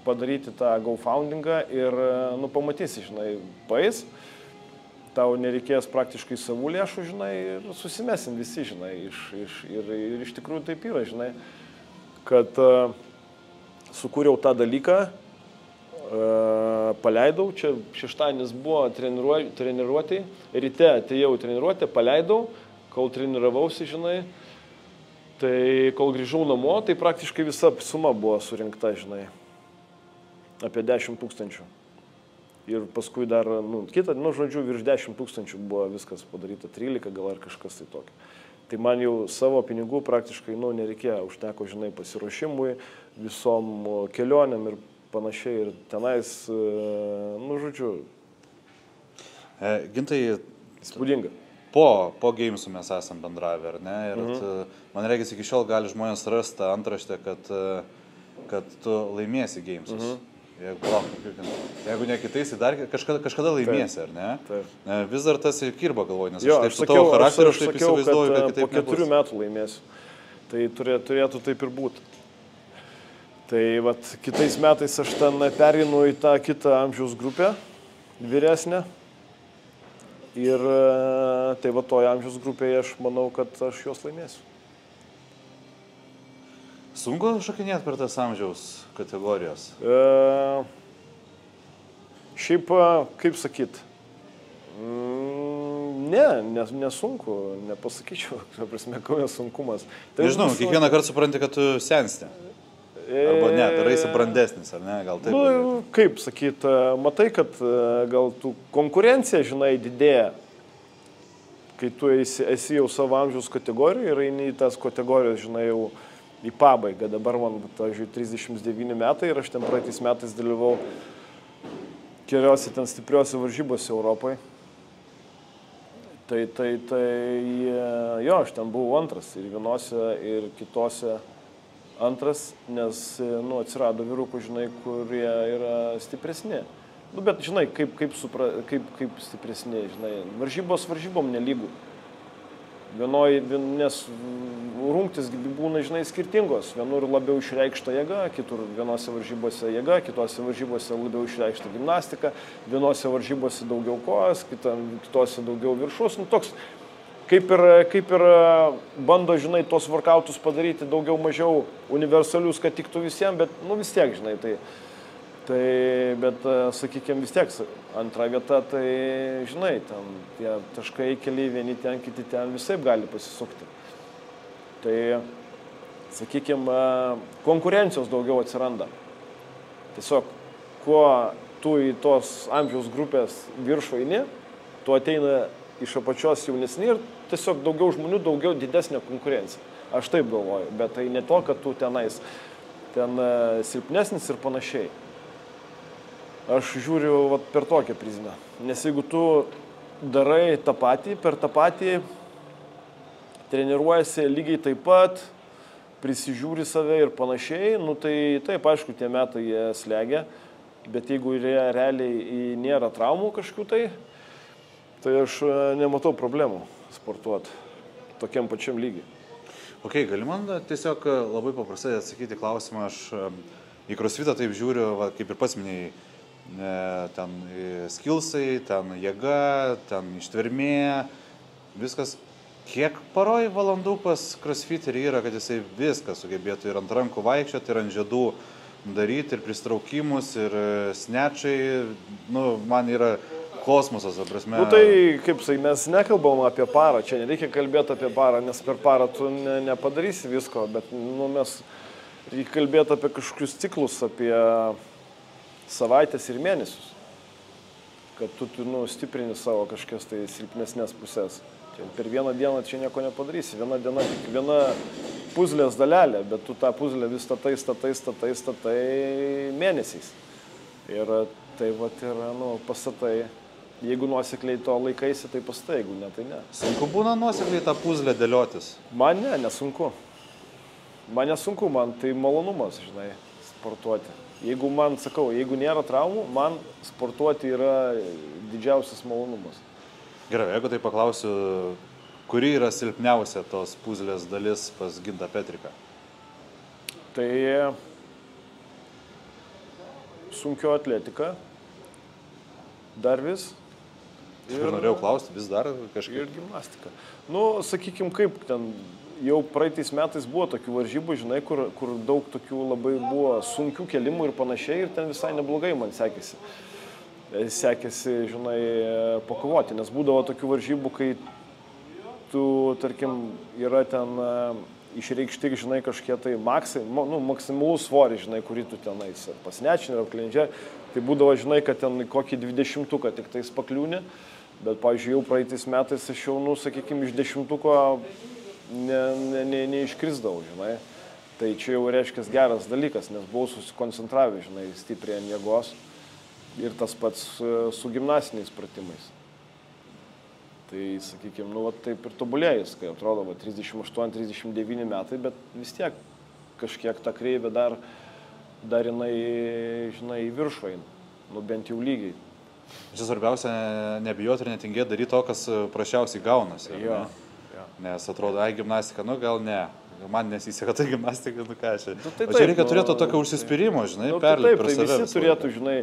padaryti tą GoFundingą ir, pamatysi, žinai, paės. Tau nereikės praktiškai savų lėšų, žinai, ir susimesim visi, žinai, ir iš tikrųjų taip yra, žinai, kad sukūriau tą dalyką, paleidau, čia šeštadienis buvo treniruotė, ryte atėjau treniruotę, paleidau, kol treniravausi, žinai, tai kol grįžau namo, tai praktiškai visa suma buvo surinkta, žinai, apie 10 000. Ir paskui dar, kitą, žodžiu, virš 10 000 buvo viskas padaryta, 13 gal ar kažkas tai tokio. Tai man jau savo pinigų praktiškai, nereikėjo, užteko, žinai, pasiruošimui, visom kelionėm ir panašiai. Ir tenais, žodžiu. Gintai, įspūdinga. Po gamesų mes esam bendravę, ar ne? Ir man regis, iki šiol gali žmonės rasti tą antraštę, kad tu laimėsi gamesus. Jeigu ne kitais, dar kažkada laimėsi, ar ne? Taip. Vis dar tas kirba galvoju, nes aš su tavo charakteriu aš taip sakiau, įsivaizduoju, kad kitaip po 4 metų laimėsiu. Tai turėtų taip ir būti. Tai kitais metais aš ten perinu į tą kitą amžiaus grupę, vyresnę. Ir tai toje amžiaus grupėje aš manau, kad aš juos laimėsiu. Sunku šokinėti per tas amžiaus kategorijos? Šiaip, kaip sakyt, nesunku, nepasakyčiau, prasme, kokios sunkumas. Nežinau, kiekvieną kartą supranti, kad tu sensti. Arba ne, daraisi brandesnis, ar ne, gal taip? Kaip sakyt, matai, kad gal tu konkurencija, žinai, didėja, kai tu esi jau savo amžiaus kategorijoje ir eini į tas kategorijas, žinai, jau į pabaigą. Dabar man, pavyzdžiui, 39 metai ir aš ten praeitais metais dalyvau keliose ten stipriuose varžybose Europoje. Tai jo, aš ten buvau antras ir vienose ir kitose antras, nes, atsirado vyrukų, žinai, kurie yra stipresni. Bet, žinai, kaip stipresni, žinai, varžybom nelygų. Nes rungtis būna, žinai, skirtingos. Vienur labiau išreikšta jėga, kitur vienose varžybose jėga, kitose varžybose labiau išreikšta gimnastika, vienose varžybose daugiau kojas, kitose daugiau viršus. Toks, kaip ir bando, žinai, tos workoutus padaryti daugiau mažiau universalius, kad tiktų visiems, bet, vis tiek, žinai, bet, sakykime, vis tiek antra vieta, tai, žinai, ten tie taškai keliai, vieni ten, kiti ten, visaip gali pasisukti. Tai sakykime, konkurencijos daugiau atsiranda. Tiesiog, kuo tu į tos amžiaus grupės viršų eini, tu ateina iš apačios jaunesni ir tiesiog daugiau žmonių, daugiau didesnė konkurencija. Aš taip galvoju, bet tai ne to, kad tu ten silpnesnis ir panašiai. Aš žiūriu per tokią prizmę. Nes jeigu tu darai tą patį, per tą patį treniruojasi lygiai taip pat, prisižiūri save ir panašiai, nu tai taip, aišku, tie metai jie slegia, bet jeigu realiai nėra traumų kažkokių tai aš nematau problemų sportuoti tokiam pačiam lygiai. Ok, gali man tiesiog labai paprastai atsakyti klausimą, aš į crossfitą taip žiūriu, kaip ir pats minėjai, ten skillsai, ten jėga, ten ištvermė, viskas. Kiek paroj valandų pas crossfiterį yra, kad jisai viską sugebėtų ir ant rankų vaikščioti, ir ant žiedų daryti, ir pristraukimus, ir snatchai, man yra kosmosas, prasme. Tai, kaip sakai, mes nekalbam apie parą, čia nereikia kalbėti apie parą, nes per parą tu nepadarysi visko, bet mes reikia kalbėti apie kažkokius ciklus, apie savaitės ir mėnesius, kad tu stiprini savo kažkokias tai silpnesnės pusės. Čia per vieną dieną čia nieko nepadarysi, viena diena tik viena puzlės dalelė, bet tu tą puzlę vis statai mėnesiais. Ir tai yra, pastatai, jeigu nuosekliai to laikaisi, tai pastatai, jeigu ne, tai ne. Sunku būna nuosekliai tą puzlę dėliotis? Man nesunku. Man nesunku, man tai malonumas, žinai, sportuoti. Jeigu jeigu nėra traumų, man sportuoti yra didžiausias malonumas. Gerai, jeigu tai paklausiu, kuri yra silpniausia tos puzlės dalis pas Gintą Petriką? Tai sunkio atletika, dar vis. Ir norėjau klausti, vis dar kažkaip. Ir gimnastika. Sakykime, kaip ten, jau praeitais metais buvo tokių varžybų, žinai, kur daug tokių labai buvo sunkių kelimų ir panašiai, ir ten visai neblogai man sekėsi, žinai, pakovoti, nes būdavo tokių varžybų, kai tu, tarkim, yra ten išreikšti, žinai, kažkie tai maksimalus svoris, žinai, kurį tu tenais pasnečini ar klendžia, tai būdavo, žinai, kad ten kokį 20-tuką tik tais pakliūni, bet, pavyzdžiui, jau praeitais metais aš jau, sakykime, iš 10-tuko neiškrisdavau, žinai. Tai čia jau reiškia geras dalykas, nes buvau susikoncentravę, žinai, stipriai ant jėgos ir tas pats su gimnastiniais pratimais. Tai, sakykime, taip ir tobulėjus, kai atrodo 38-39 metai, bet vis tiek kažkiek ta kreivė dar jinai, žinai, į viršų eina, bent jau lygiai. Čia svarbiausia nebijoti ir netingėti daryti to, kas prašiausiai gaunasi. Jo. Nes atrodo, gimnastika, gal ne, man nesiseka ta gimnastika, ką čia. O čia reikia turėti tokio užsispyrimo, žinai, perlipti per save. Tai visi turėtų, žinai,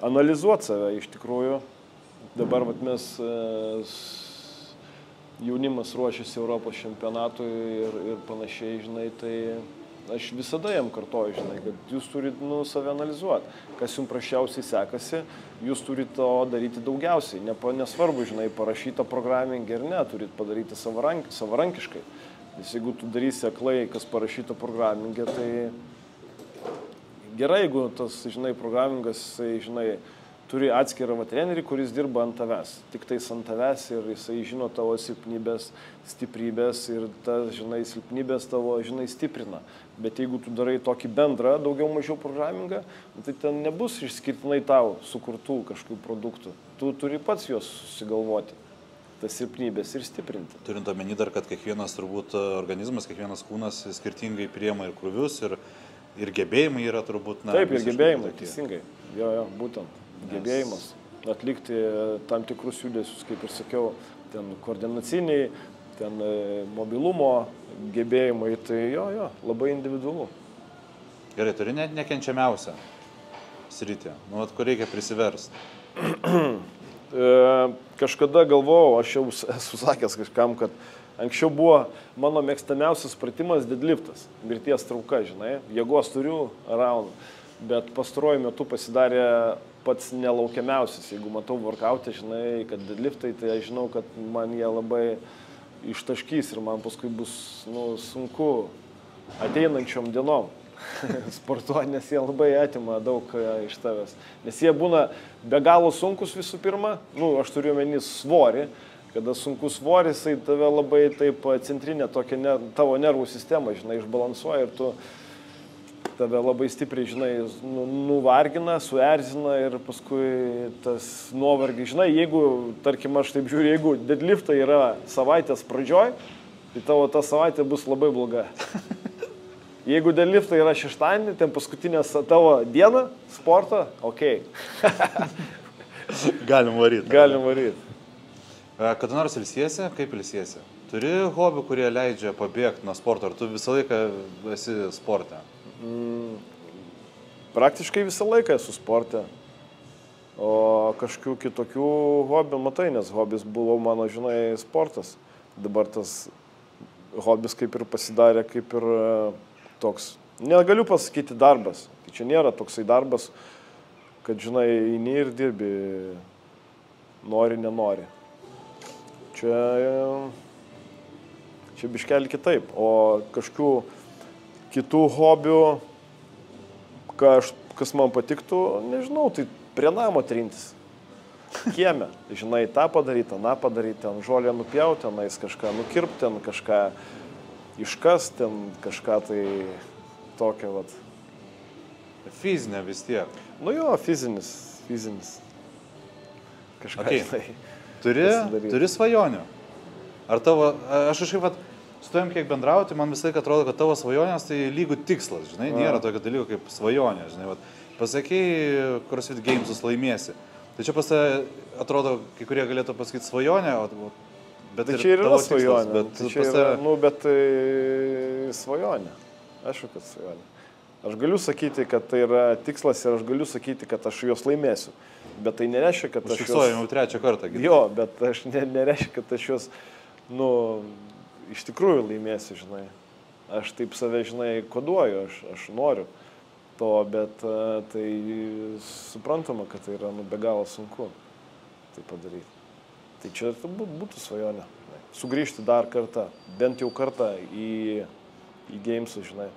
analizuoti save iš tikrųjų. Dabar mes jaunimas ruošiasi Europos čempionatui ir panašiai, žinai, tai aš visada jam kartoju, žinai, kad jūs turit save analizuoti. Kas jums prašiausiai sekasi, jūs turit to daryti daugiausiai. Nesvarbu, žinai, parašytą programingą ir ne, turit padaryti savarankiškai. Nes jeigu tu darysi aklai, kas parašyta programingą, tai gerai, jeigu tas, žinai, programingas, žinai, turi atskirą trenerį, kuris dirba ant tavęs. Tik tais ant tavęs ir jisai žino tavo silpnybės, stiprybės ir tas, žinai, silpnybės tavo, žinai, stiprina. Bet jeigu tu darai tokį bendrą, daugiau mažiau programingą, tai ten nebus išskirtinai tau sukurtų kažkokių produktų. Tu turi pats juos susigalvoti, tas silpnybės ir stiprinti. Turint omeny dar, kad kiekvienas turbūt organizmas, kiekvienas kūnas skirtingai priima ir krūvius, ir gebėjimai yra turbūt... Taip, ir gebėjimai, teisingai. Jo, būtent. Gebėjimas atlikti tam tikrus judesius, kaip ir sakiau, ten koordinaciniai, ten mobilumo gebėjimai, tai jo, labai individualu. Gerai, turi nekenčiamiausią sritį, kur reikia prisiversti. Kažkada galvojau, aš jau esu sakęs kažkam, kad anksčiau buvo mano mėgstamiausias pratimas deadliftas, mirties trauka, žinai, jėgos turiu, raunu, bet pastaruoju metu pasidarė pats nelaukiamiausias. Jeigu matau workout'e, žinai, kad deadliftai, tai aš žinau, kad man jie labai ištaškys ir man paskui bus sunku ateinančiom dienom sportuoti, nes jie labai atima daug iš tavęs. Nes jie būna be galo sunkus visų pirma, aš turiu omeny svorį, kada sunkus svoris, tai tave labai taip centrinė tokia tavo nervų sistema, žinai, išbalansuoja ir tave labai stipriai, žinai, nuvargina, suerzina ir paskui tas nuovargis, žinai, jeigu, tarkim, aš taip žiūriu, jeigu deadliftai yra savaitės pradžioj, tai tavo ta savaitė bus labai bloga. Jeigu deadliftai yra šeštadienį, ten paskutinė tavo diena sporto, okei. Galim varyti. Galim varyti. Kada nors ilsiesi, kaip ilsiesi? Turi hobių, kurie leidžia pabėgti nuo sporto, ar tu visą laiką esi sporte? Praktiškai visą laiką esu sporte. O kažkokių kitokių hobių, matai, nes hobis buvo mano, žinai, sportas. Dabar tas hobis kaip ir pasidarė, kaip ir toks, negaliu pasakyti darbas. Tai čia nėra toksai darbas, kad, žinai, eini ir dirbi, nori, nenori. Čia biškelį kitaip. O kažkokių kitų hobių, kas man patiktų, nežinau, tai prie namo trintis. Kieme, žinai, tą padaryti, aną padaryti, ten žolę nupjauti, tenais kažką nukirpti, ten kažką iškasti, ten kažką tai tokio, vat. Fizinė vis tiek. Jo, fizinis. Kažką tai. Turi svajonių. Ar tavo, aš kažkaip, su tavim kiek bendrauti, man visą laiką atrodo, kad tavo svajonės tai lygų tikslas, žinai, nėra tokio dalyko kaip svajonė, žinai, pasakei, CrossFit Gamesus laimėsi. Tai čia pas atrodo, kai kurie galėtų pasakyti svajonę, bet tai čia ir yra svajonė. Bet svajonė. Aišku, kad svajonė. Aš galiu sakyti, kad tai yra tikslas ir aš galiu sakyti, kad aš juos laimėsiu. Bet tai nereiškia, kad aš juos... Užfiksuojam jau trečią kartą. Jo, bet aš nereiškia, kad aš juos, iš tikrųjų laimėsiu, žinai. Aš taip save, žinai, koduoju, aš noriu to, bet tai suprantama, kad tai yra be galo sunku tai padaryti. Tai čia būtų svajonė. Sugrįžti dar kartą, bent jau kartą į Gamesus, žinai.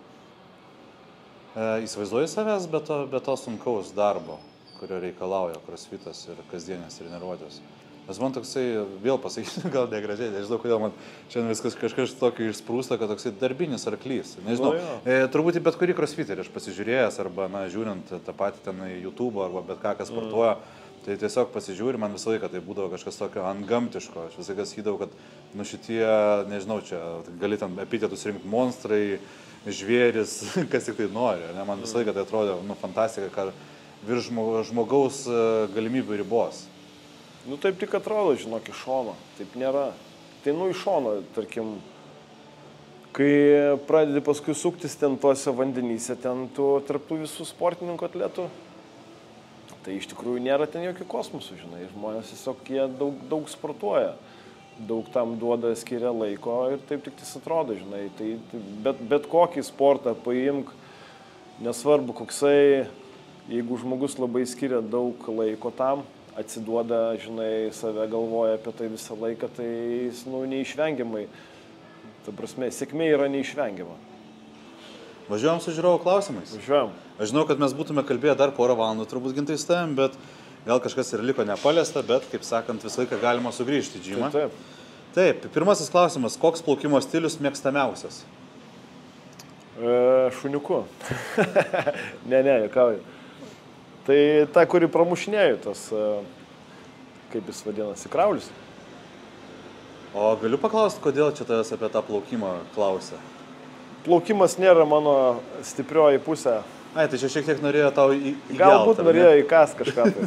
Įsivaizduoji savęs be to sunkaus darbo, kurio reikalauja CrossFitas ir kasdienės treniruotės. Nes man toksai, vėl pasakysiu, gal negražiai, nežinau, kodėl man šiandien viskas kažkas tokio išsprūsta, kad toksai darbinis arklys. Nežinau, turbūt į bet kurį CrossFiterį aš pasižiūrėjęs, arba, žiūrint tą patį ten YouTube, arba bet ką, kas sportuoja, tai tiesiog pasižiūri, man visą laiką tai būdavo kažkas tokio antgamtiško. Aš visą laiką sakydavau, kad šitie, nežinau, čia gali ten epitetus rinkti monstrai, žvėris, kas tik tai nori. Ne? Man visą laiką tai atrodo fantastika, kad virš žmogaus galimybių ribos. Taip tik atrodo, žinok, iš šono. Taip nėra. Tai iš šono, tarkim, kai pradedi paskui suktis ten tuose vandenyse, ten tarptų visų sportininkų atletų, tai iš tikrųjų nėra ten jokių kosmosų, žinai. Žmonės tiesiog jie daug sportuoja. Daug tam duoda, skiria laiko ir taip tik tais atrodo, žinai. Bet kokį sportą paimk, nesvarbu koksai, jeigu žmogus labai skiria daug laiko tam, atsiduoda, žinai, save galvoja apie tai visą laiką, tai jis, neišvengiamai, ta prasme, sėkmė yra neišvengiama. Važiuojam su žiūrovų klausimais? Važiuojam. Aš žinau, kad mes būtume kalbėję dar porą valandų, turbūt Gintai su tavim, bet gal kažkas ir liko nepaliesta, bet, kaip sakant, visą laiką galima sugrįžti į džimą. Taip, pirmasis klausimas, koks plaukimo stilius mėgstamiausias? Šuniuku. Ne, juokauju. Tai ta, kuri pramušinėjau, tas, kaip jis vadinasi, kraulis. O galiu paklausti, kodėl čia tavęs apie tą plaukimą klausia? Plaukimas nėra mano stiprioji pusė. Ai, tai čia šiek tiek norėjo tau įgelt. Galbūt norėjo įkas kažką tai.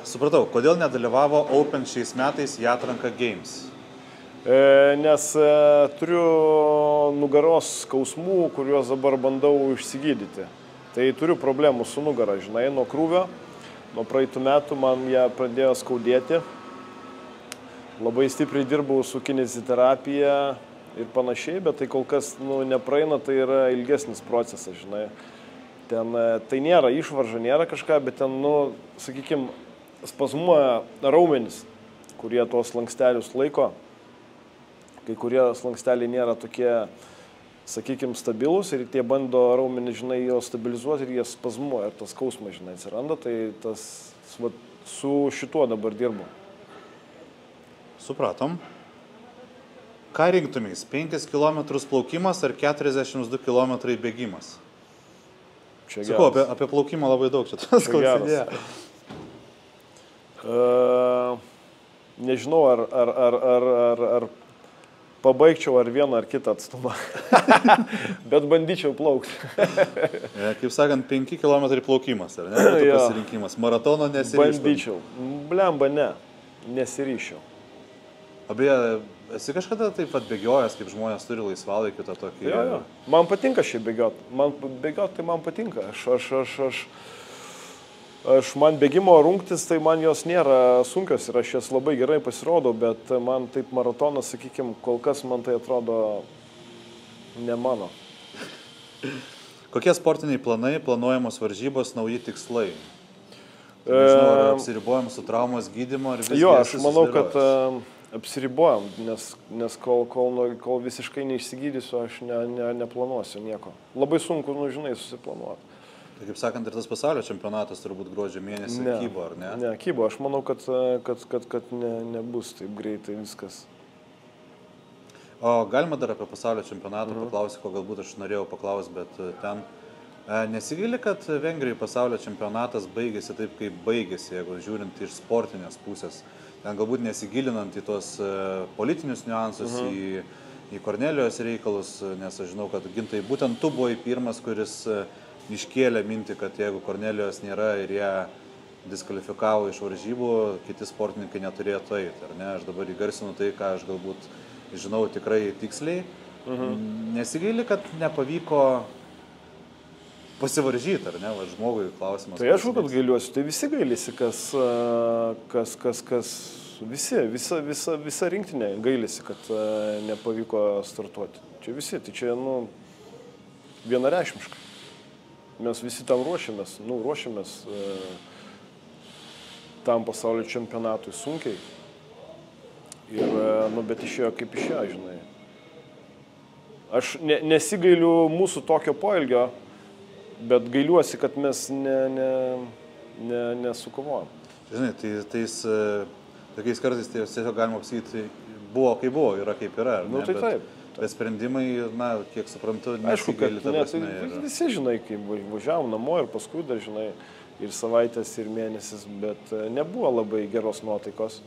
Supratau, kodėl nedalyvavo Open šiais metais Jatranka Games? Nes turiu nugaros skausmų, kuriuos dabar bandau išsigydyti. Tai turiu problemų su nugara, žinai, nuo krūvio. Nuo praeitų metų man ją pradėjo skaudėti. Labai stipriai dirbau su kineziterapija ir panašiai, bet tai kol kas nepraeina, tai yra ilgesnis procesas, žinai. Ten tai nėra išvarža, nėra kažką, bet ten, sakykime, spazmuoja raumenis, kurie tuos lankstelius laiko. kai kurie slanksteliai nėra tokie, sakykime, stabilus ir tie bando raumenį, žinai, jo stabilizuoti ir jie spazmuoja ir tas skausmas, žinai, atsiranda, tai tas, va, su šituo dabar dirbu. Supratom. Ką rinktumės? 5 km plaukimas ar 42 km bėgimas? Čia sakau, apie plaukimą labai daug čia tas klausinėje. Nežinau, ar pabaigčiau ar vieną ar kitą atstumą, bet bandyčiau plaukti. Kaip sakant, 5 km plaukimas, ar ne? Tai pasirinkimas. Maratono nesiryštum. Bandyčiau. Blemba, ne. Nesiryšiau. Abie, esi kažkada taip pat bėgiojęs, kaip žmonės turi laisvalaikį tą tokį... Jo. Man patinka šiaip bėgioti. Bėgioti tai man patinka. Man bėgimo rungtis, tai man jos nėra sunkios ir aš jas labai gerai pasirodau, bet man taip maratonas, sakykime, kol kas man tai atrodo ne mano. Kokie sportiniai planai, planuojamos varžybos, nauji tikslai? Nežinau, ar apsiribojam su traumos gydymo, ar visgi... Jo, aš manau, kad apsiribojam, nes kol visiškai neišsigydysiu, aš neplanuosiu nieko. Labai sunku, žinai, susiplanuoti. Tai kaip sakant, ir tas pasaulio čempionatas turbūt gruodžio mėnesį kybo, ar ne? Ne, kybo. Aš manau, kad nebus taip greitai viskas. O galima dar apie pasaulio čempionatą paklausyti, ko galbūt aš norėjau paklausti, bet ten nesigaili, kad Vengrijai pasaulio čempionatas baigėsi taip, kaip baigėsi, jeigu žiūrint iš sportinės pusės. Ten galbūt nesigilinant į tos politinius niuansus, į Kornelijos reikalus, nes aš žinau, kad Gintai, būtent tu buvai pirmas, kuris iškėlė mintį, kad jeigu Kornelijos nėra ir ją diskvalifikavo iš varžybų, kiti sportininkai neturėtų eiti, ar ne? Aš dabar įgarsinu tai, ką aš galbūt žinau tikrai tiksliai. Nesigaili, kad nepavyko pasivaržyti, ar ne? Va, žmogui klausimas. Tai aš kad gailiuosi, tai visi gailisi, visa rinktinė gailisi, kad nepavyko startuoti. Čia visi, tai čia, vienareikšmiškai. Mes visi tam ruošiamės tam pasaulio čempionatui sunkiai. Ir, bet išėjo kaip išėjo, žinai. Aš nesigailiu mūsų tokio poelgio, bet gailiuosi, kad mes nesukovojom. Žinai, tais tokiais kartais tai tiesiog galima pasakyti, buvo kaip buvo, yra kaip yra. Tai taip. Bet sprendimai, kiek suprantu, nesigaili ta prasme. Visi žinai, kaip važiavom namo ir paskui dar, žinai, ir savaitės, ir mėnesis, bet nebuvo labai geros nuotaikos.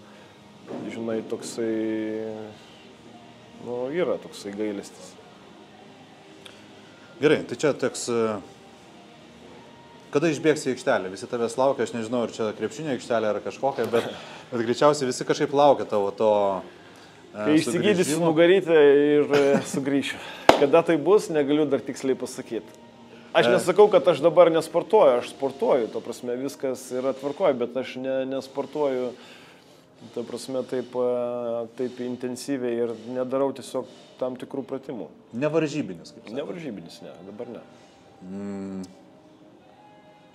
Žinai, toksai, yra toksai gailestis. Gerai, tai čia toks, kada išbėgsi į aikštelę? Visi tavęs laukia, aš nežinau, ar čia krepšinio aikštelė ar kažkokia, bet greičiausiai visi kažkaip laukia tavo to... Kai išsigydysiu nugarytę ir sugrįšiu. Kada tai bus, negaliu dar tiksliai pasakyti. Aš nesakau, kad aš dabar nesportuoju, aš sportuoju, to prasme viskas yra tvarkoje, bet aš nesportuoju, to prasme taip intensyviai ir nedarau tiesiog tam tikrų pratimų. Nevaržybinis, kaip sakė? Nevaržybinis, ne, dabar ne.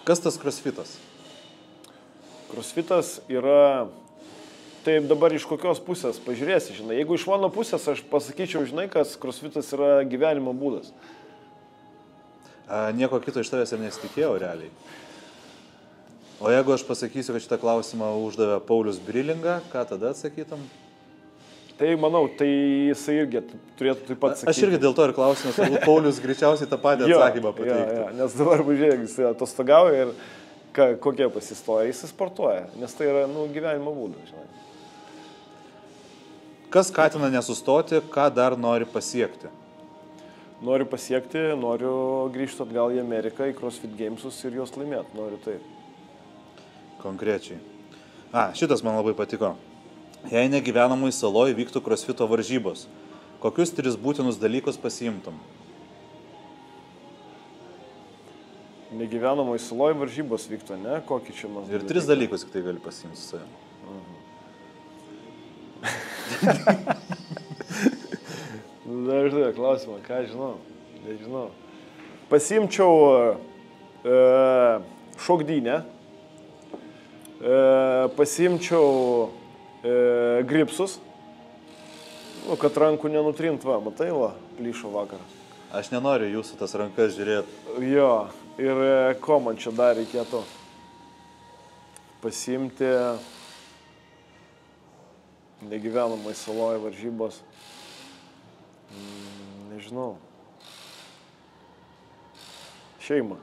Kas tas crossfitas? Crossfitas yra... Taip dabar iš kokios pusės pažiūrėsi, žinai. Jeigu iš mano pusės aš pasakyčiau, žinai, kad crossfitas yra gyvenimo būdas. Nieko kito iš tavęs ir nesitikėjau realiai. O jeigu aš pasakysiu, kad šitą klausimą uždavė Paulius Brilinga, ką tada atsakytum? Tai manau, tai jisai irgi turėtų taip pat sakyti. Aš irgi dėl to ir klausimas, Paulius greičiausiai tą patį atsakymą pateiktų. Jo, nes dabar, žiūrėk, jisai atostogauja ir kokie pasistoja, jisai sportuoja, nes tai yra gyvenimo būdas, žinai. Kas skatina nesustoti, ką dar nori pasiekti? Noriu pasiekti, noriu grįžti atgal į Ameriką, į CrossFit Gamesus ir juos laimėti, noriu taip. Konkrečiai. Šitas man labai patiko. Jei negyvenamui saloj vyktų CrossFito varžybos, kokius 3 būtinus dalykus pasiimtum? Negyvenamui saloj varžybos vyktų, ne? Kokį čia man... Ir 3 dalykus tik tai gali pasiimti su savimi. Dar žinai, klausimą, ką žinau, nežinau. Pasiimčiau šokdynę, pasiimčiau gripsus, Nu, kad rankų nenutrint, va, matai, va, plyšo vakar. Aš nenoriu jūsų tas rankas žiūrėti. Jo, ir ko man čia dar reikėtų? Pasiimti negyvenamai saloj varžybos. Nežinau. Šeimą.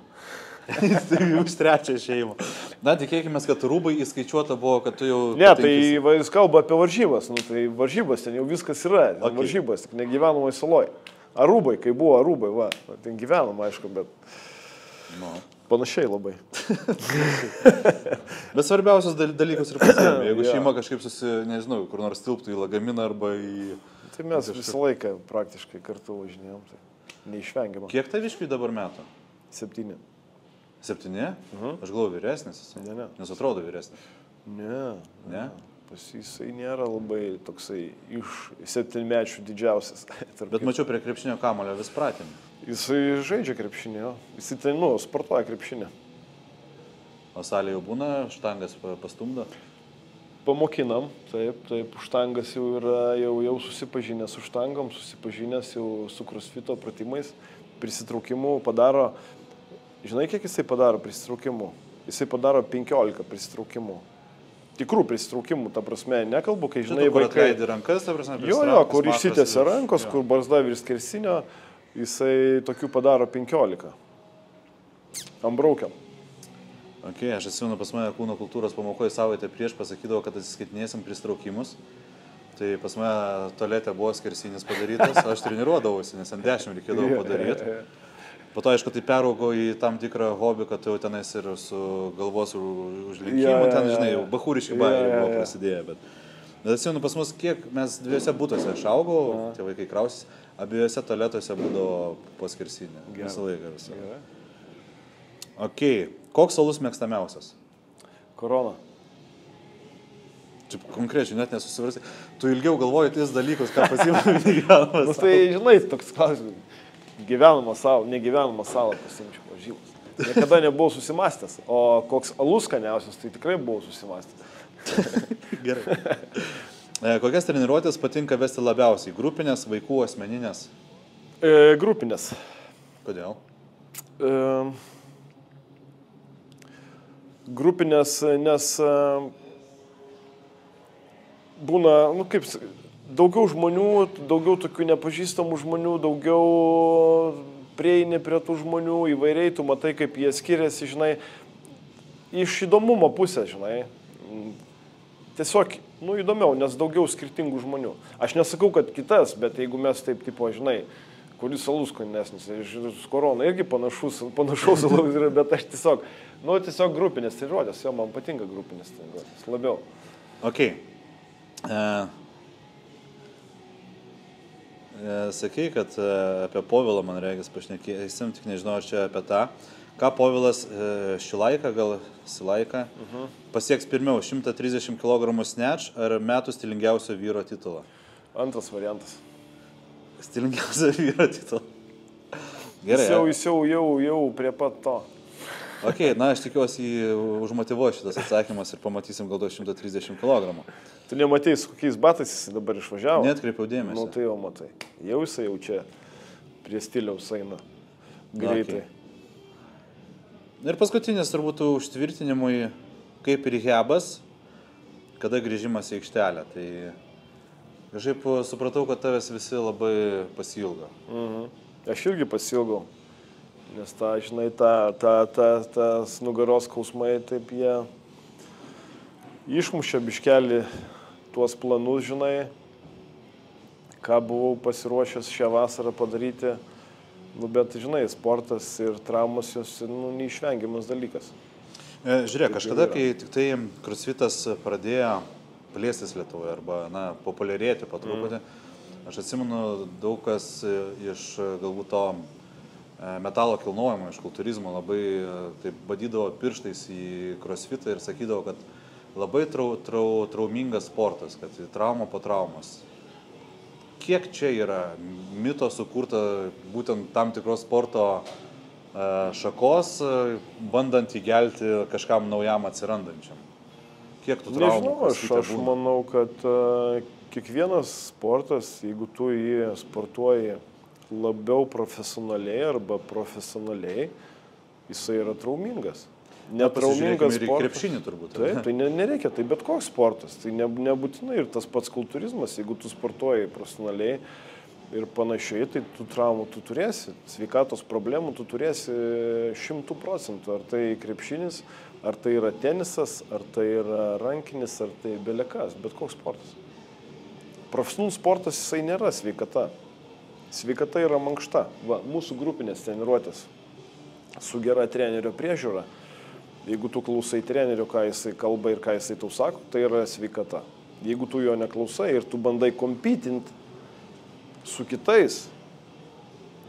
Jūs trečią šeimą. Na, tikėkime, kad rūbai įskaičiuota buvo, kad tu jau... Ne, tai jis kalba apie varžybas. Nu, tai varžybas, ten jau viskas yra. Okay. Varžybas, tik negyvenamai saloj. Arūbai, kai buvo arūbai, va. Ten gyvenam, aišku, bet... No. Panašiai labai. Bet svarbiausias dalykus ir pasiėmė. Jeigu šeima kažkaip nežinau, kur nors tilptų į lagaminą arba į... Tai mes visą laiką praktiškai kartu važinėjom, tai neišvengiama. Kiek taviškiui dabar metų? 7. 7? Aš galvoju vyresnis. Ne. Nes atrodo vyresnis. Ne? Pas jisai nėra labai toksai iš 7-mečių didžiausias. Bet mačiau prie krepšinio kamulio vis pratėm. Jisai žaidžia krepšinį, jisai tai, sportuoja krepšinį. O salė jau būna, štangas pastumdo? Pamokinam, taip, štangas jau yra, jau susipažinęs su štangom, susipažinęs jau su crossfito pratimais, prisitraukimų padaro, žinai, kiek jisai padaro prisitraukimų? Jisai padaro 15 prisitraukimų. Tikrų prisitraukimų, ta prasme, nekalbu, kai žinai vaikai... Kur atleidi rankas, ta prasme, Jo, kur išsitėsia rankos, kur barzda virs skersinio, jisai tokių padaro 15. Ambraukiam. Ok, aš atsimenu, pas mane kūno kultūros pamokoje savaitę prieš pasakydavo, kad atsiskaitinėsim pristraukimus. Tai pas mane tualete buvo skersinis padarytas, aš treniruodavausi, nes ant 10 reikėdavo padaryti. Po to, aišku, tai peraugo į tam tikrą hobį, kad jau tenais ir su galvos užlinkimu, ten, žinai, jau bachūriški bajai buvo prasidėję. Bet atsimenu, pas mus kiek mes 2 butuose aš augau, tie vaikai krausis, abiejose tualetuose būdavo po skersinį. Visą laiką visą. Ok, koks alus mėgstamiausias? Korona. Čia konkrečiai, net nesusivarsi. Tu ilgiau galvoji tais dalykus, ką pasiimtum gyvenamą salą. Tai, žinai, toks klausimas. Gyvenamą salą, negyvenamą salą pasimčiau varžybos. Niekada nebuvau susimastęs, o koks alus skaniausias, tai tikrai buvau susimastęs. Gerai. Kokias treniruotės patinka vesti labiausiai? Grupinės, vaikų, asmeninės? Grupinės. Kodėl? Grupinės, nes būna, kaip daugiau žmonių, daugiau tokių nepažįstamų žmonių, daugiau prieini prie tų žmonių, įvairiai tu matai, kaip jie skiriasi, žinai, iš įdomumo pusės, žinai. Tiesiog, įdomiau, nes daugiau skirtingų žmonių. Aš nesakau, kad kitas, bet jeigu mes taip, tipo, žinai, kuris alus skanesnis, su korona irgi panašaus alus yra, bet aš tiesiog, tiesiog grupinės treniruotės, jo, man patinka grupinės treniruotės, labiau. Ok. Sakei, kad apie Povilą, man regis, pašnekėsim, tik nežinau, ar čia apie tą. Ką Povilas Šilaika, gal Silaika, pasieks pirmiau 130 kg snatch ar metų stilingiausio vyro titulą? Antras variantas. Stilingiausio vyro titulą. Gerai. Jis jau prie pat to. Ok, aš tikiuosi užmotyvuoju šitas atsakymas ir pamatysim gal 130 kg. Tu nematei, su kokiais batais jis dabar išvažiavo? Neatkreipiau dėmesį. Tai jau matai. Jau jisai jau čia prie stiliaus eina greitai. Okay. Ir paskutinis turbūt užtvirtinimui, kaip ir hebas, kada grįžimas į aikštelę. Tai kažkaip supratau, kad tavęs visi labai pasilgo. Aš irgi pasilgau, nes tas nugaros skausmai, taip jie išmušė biškelį tuos planus, žinai, ką buvau pasiruošęs šią vasarą padaryti. Bet, žinai, sportas ir traumos jos neišvengiamas dalykas. Žiūrėk, kažkada, kai tik tai crossfitas pradėjo plėstis Lietuvoje arba, populiarėti po truputį, aš atsimenu, daug kas iš galbūt to metalo kilnojimo, iš kultūrizmo labai taip badydavo pirštais į crossfitą ir sakydavo, kad labai traumingas sportas, kad trauma po traumos. Kiek čia yra mito sukurta būtent tam tikros sporto šakos, bandant įgelti kažkam naujam atsirandančiam? Kiek tų traumų? Nežinau, aš manau, kad kiekvienas sportas, jeigu tu jį sportuoji labiau profesionaliai arba profesionaliai, jisai yra traumingas. Netraumingas sportas. Ir krepšinį turbūt. Taip, tai nereikia, tai bet koks sportas. Tai nebūtinai ir tas pats kultūrizmas, jeigu tu sportuoji profesionaliai ir panašiai, tai tų traumų tu turėsi, sveikatos problemų tu turėsi 100%. Ar tai krepšinis, ar tai yra tenisas, ar tai yra rankinis, ar tai belekas, bet koks sportas. Profesionalus sportas jisai nėra sveikata. Sveikata yra mankšta. Va, mūsų grupinės treniruotės su gera trenerio priežiūra. Jeigu tu klausai trenerio, ką jisai kalba ir ką jisai tau sako, tai yra sveikata. Jeigu tu jo neklausai ir tu bandai kompytinti su kitais,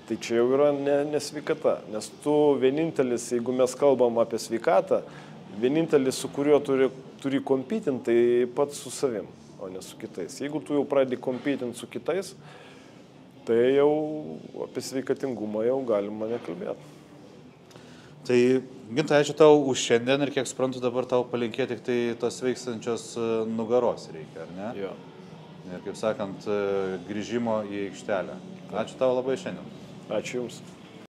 tai čia jau yra nesveikata. Nes tu vienintelis, jeigu mes kalbam apie sveikatą, vienintelis, su kuriuo turi kompytinti, tai pats su savim, o ne su kitais. Jeigu tu jau pradedi kompytinti su kitais, tai jau apie sveikatingumą jau galima nekalbėti. Tai, Gintai, ačiū tau už šiandien ir kiek suprantu, dabar tau palinkėti tik tai tos veikstančios nugaros reikia, ar ne? Jo. Ir, kaip sakant, grįžimo į aikštelę. Ačiū tau labai šiandien. Ačiū Jums.